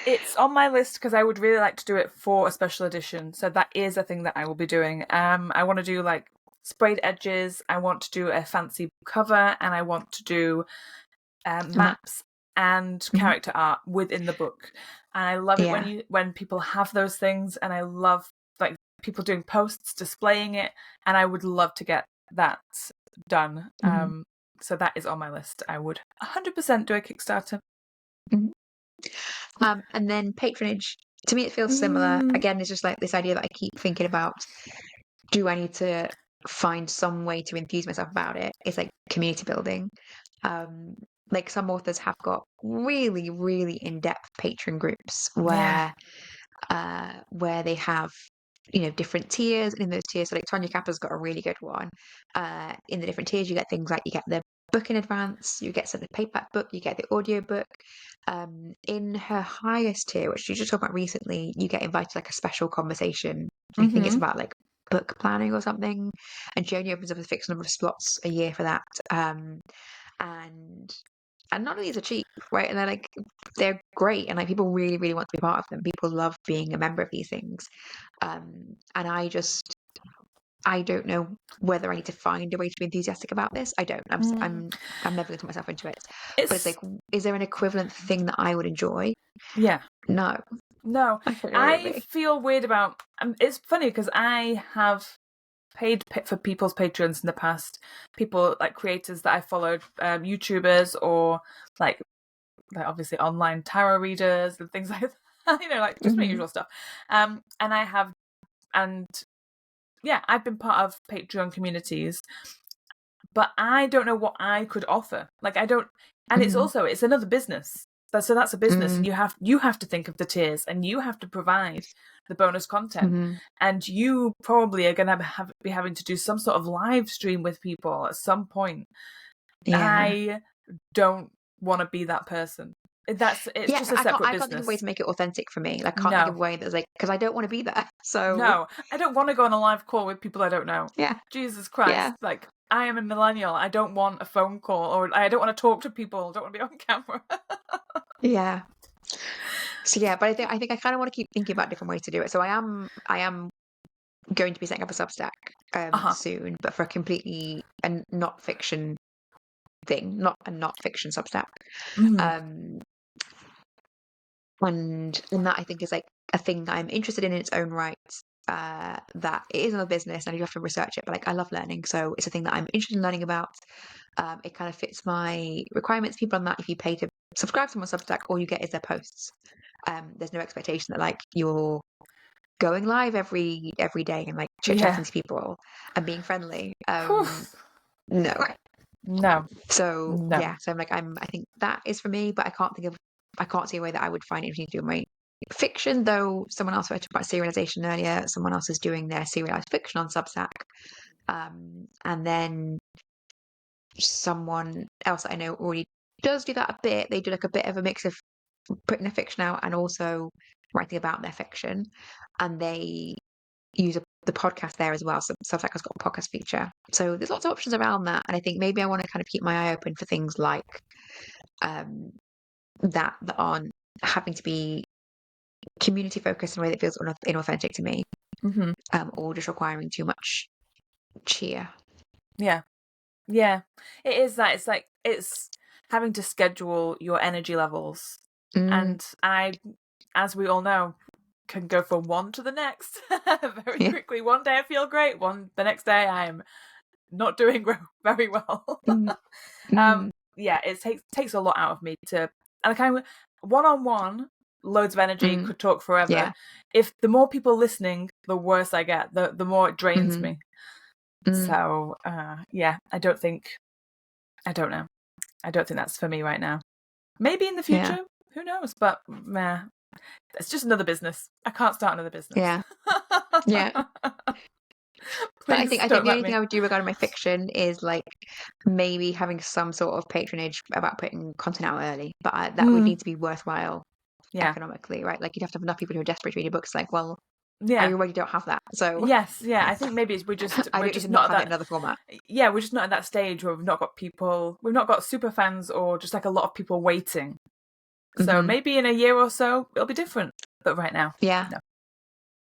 S3: It's
S1: on my list because I would really like to do it for a special edition. So that is a thing that I will be doing. I want to do like sprayed edges. I want to do a fancy cover, and I want to do maps and character art within the book. And I love it when people have those things, and I love like people doing posts displaying it, and I would love to get that done. So that is on my list. I would 100% do a Kickstarter.
S3: And then patronage, to me it feels similar. Again, it's just like this idea that I keep thinking about, do I need to find some way to enthuse myself about it? It's like community building. Like some authors have got really, really in-depth patron groups where they have different tiers, and in those tiers, so like Tonya Kappa's got a really good one. In the different tiers, you get things like you get the book in advance, you get sent the paperback book, you get the audio book. In her highest tier, which she just talked about recently, you get invited to like a special conversation. I think it's about like book planning or something, and she only opens up a fixed number of slots a year for that. And none of these are cheap, right? And they're great, and like people really, really want to be part of them. People love being a member of these things, and I don't know whether I need to find a way to be enthusiastic about this. I don't. I'm never going to put myself into it. But it's like, is there an equivalent thing that I would enjoy?
S1: Yeah.
S3: No.
S1: I feel weird about. It's funny because I have paid for people's patrons in the past, people like creators that I followed, YouTubers, or like obviously online tarot readers and things like that, like just my usual stuff. And I have, and yeah, I've been part of Patreon communities, but I don't know what I could offer. Like I don't, and it's another business. So that's a business, and you have to think of the tiers, and you have to provide the bonus content, and you probably are going to be having to do some sort of live stream with people at some point. I don't want to be that person. It's just a separate business.
S3: I can't think of a way to make it authentic for me. Like, can't think of a way that's like, because I don't want to be there. So
S1: no, I don't want to go on a live call with people I don't know.
S3: Yeah,
S1: Jesus Christ, like. I am a millennial. I don't want a phone call, or I don't want to talk to people. I don't want to be on camera.
S3: Yeah. So yeah, but I think I kind of want to keep thinking about different ways to do it. So I am going to be setting up a Substack soon, but for a completely not fiction thing, not fiction Substack. And that I think is like a thing that I'm interested in its own right. That it is a business and you have to research it, but like I love learning, so it's a thing that I'm interested in learning about. It kind of fits my requirements. People on that, if you pay to subscribe to my Substack, all you get is their posts. There's no expectation that like you're going live every day and like chit-chatting to people and being friendly. No.
S1: No.
S3: So
S1: No.
S3: yeah, so I think that is for me, but I can't see a way that I would find it interesting to do my fiction, though someone else, I talked about serialization earlier, someone else is doing their serialized fiction on Substack. And then someone else that I know already does do that a bit. They do like a bit of a mix of putting their fiction out and also writing about their fiction. And they use the podcast there as well. So Substack has got a podcast feature. So there's lots of options around that. And I think maybe I want to kind of keep my eye open for things like that aren't having to be community focused in a way that feels inauthentic to me, or just requiring too much cheer.
S1: Yeah, it is that. It's like it's having to schedule your energy levels, and I, as we all know, can go from one to the next very quickly. One day I feel great, the next day I'm not doing very well. Yeah, it takes a lot out of me to, and kind of one-on-one, loads of energy, could talk forever.
S3: Yeah.
S1: If the more people listening, the worse I get, the more it drains me. So yeah, I don't know. I don't think that's for me right now. Maybe in the future, who knows? But it's just another business. I can't start another business.
S3: Yeah. But I think the only thing I would do regarding my fiction is like maybe having some sort of patronage about putting content out early, but that would need to be worthwhile economically, right? Like you'd have to have enough people who are desperate to read your books. Like, well, I already don't have that, so
S1: I think maybe we're just
S3: not have it in another format.
S1: Yeah, we're just not at that stage where we've not got super fans or just like a lot of people waiting. So maybe in a year or so it'll be different, but right now, no.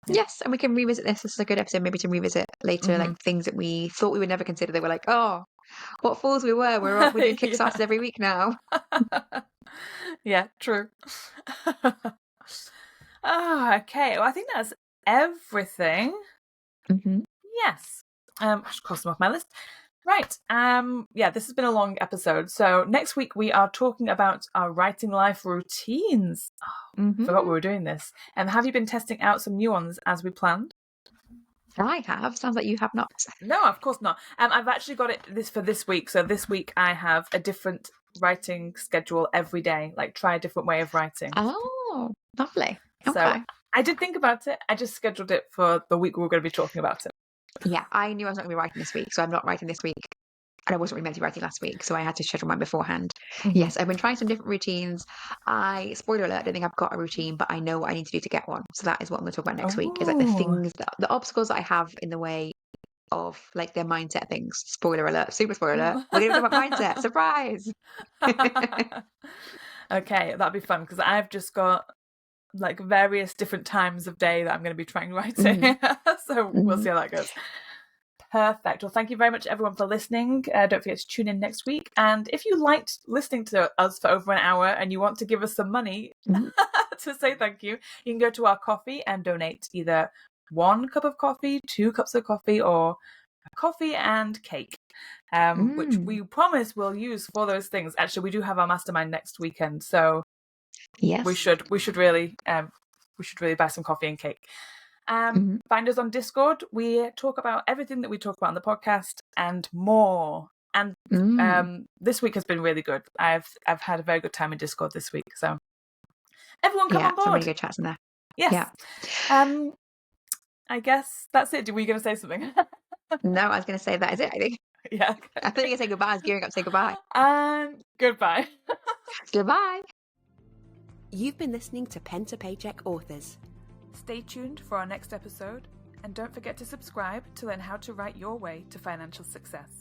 S3: Yes, and we can revisit this. This is a good episode maybe to revisit later, like things that we thought we would never consider. They were like, oh, what fools we were. We're doing Kickstarters every week now.
S1: Yeah, true. Oh, okay. Well, I think that's everything. Yes. I should cross them off my list. Right. Yeah, this has been a long episode. So next week we are talking about our writing life routines. Forgot we were doing this. And have you been testing out some new ones as we planned?
S3: I have. Sounds like you have not.
S1: No, of course not. I've actually got for this week. So this week I have a different writing schedule every day. Like try a different way of writing.
S3: Oh, lovely. Okay.
S1: So I did think about it. I just scheduled it for the week we were going to be talking about it.
S3: Yeah, I knew I was not going to be writing this week, so I'm not writing this week. And I wasn't really meant to be writing last week, so I had to schedule mine beforehand. Yes, I've been trying some different routines. Spoiler alert, I don't think I've got a routine, but I know what I need to do to get one. So that is what I'm going to talk about next week, is like the things, the obstacles that I have in the way of like their mindset things. Spoiler alert, super spoiler alert. We're going to talk about mindset. Surprise!
S1: Okay, that'd be fun, because I've just got like various different times of day that I'm going to be trying writing. So we'll see how that goes. Perfect. Well, thank you very much, everyone, for listening. Don't forget to tune in next week. And if you liked listening to us for over an hour and you want to give us some money to say thank you, you can go to our coffee and donate either 1 cup of coffee, 2 cups of coffee, or a coffee and cake, which we promise we'll use for those things. Actually, we do have our mastermind next weekend, so
S3: yes,
S1: we should really buy some coffee and cake. Find us on Discord. We talk about everything that we talk about on the podcast and more. And this week has been really good. I've had a very good time in Discord this week. So everyone come on board.
S3: Some really good chats in there.
S1: Yes. Yeah. I guess that's it. Were you going to say something?
S3: No, I was going to say that is it, I think.
S1: Yeah.
S3: I thought you were going to say goodbye. I was gearing up to say goodbye.
S1: Goodbye.
S3: Goodbye.
S2: You've been listening to Pen to Paycheck Authors.
S1: Stay tuned for our next episode, and don't forget to subscribe to learn how to write your way to financial success.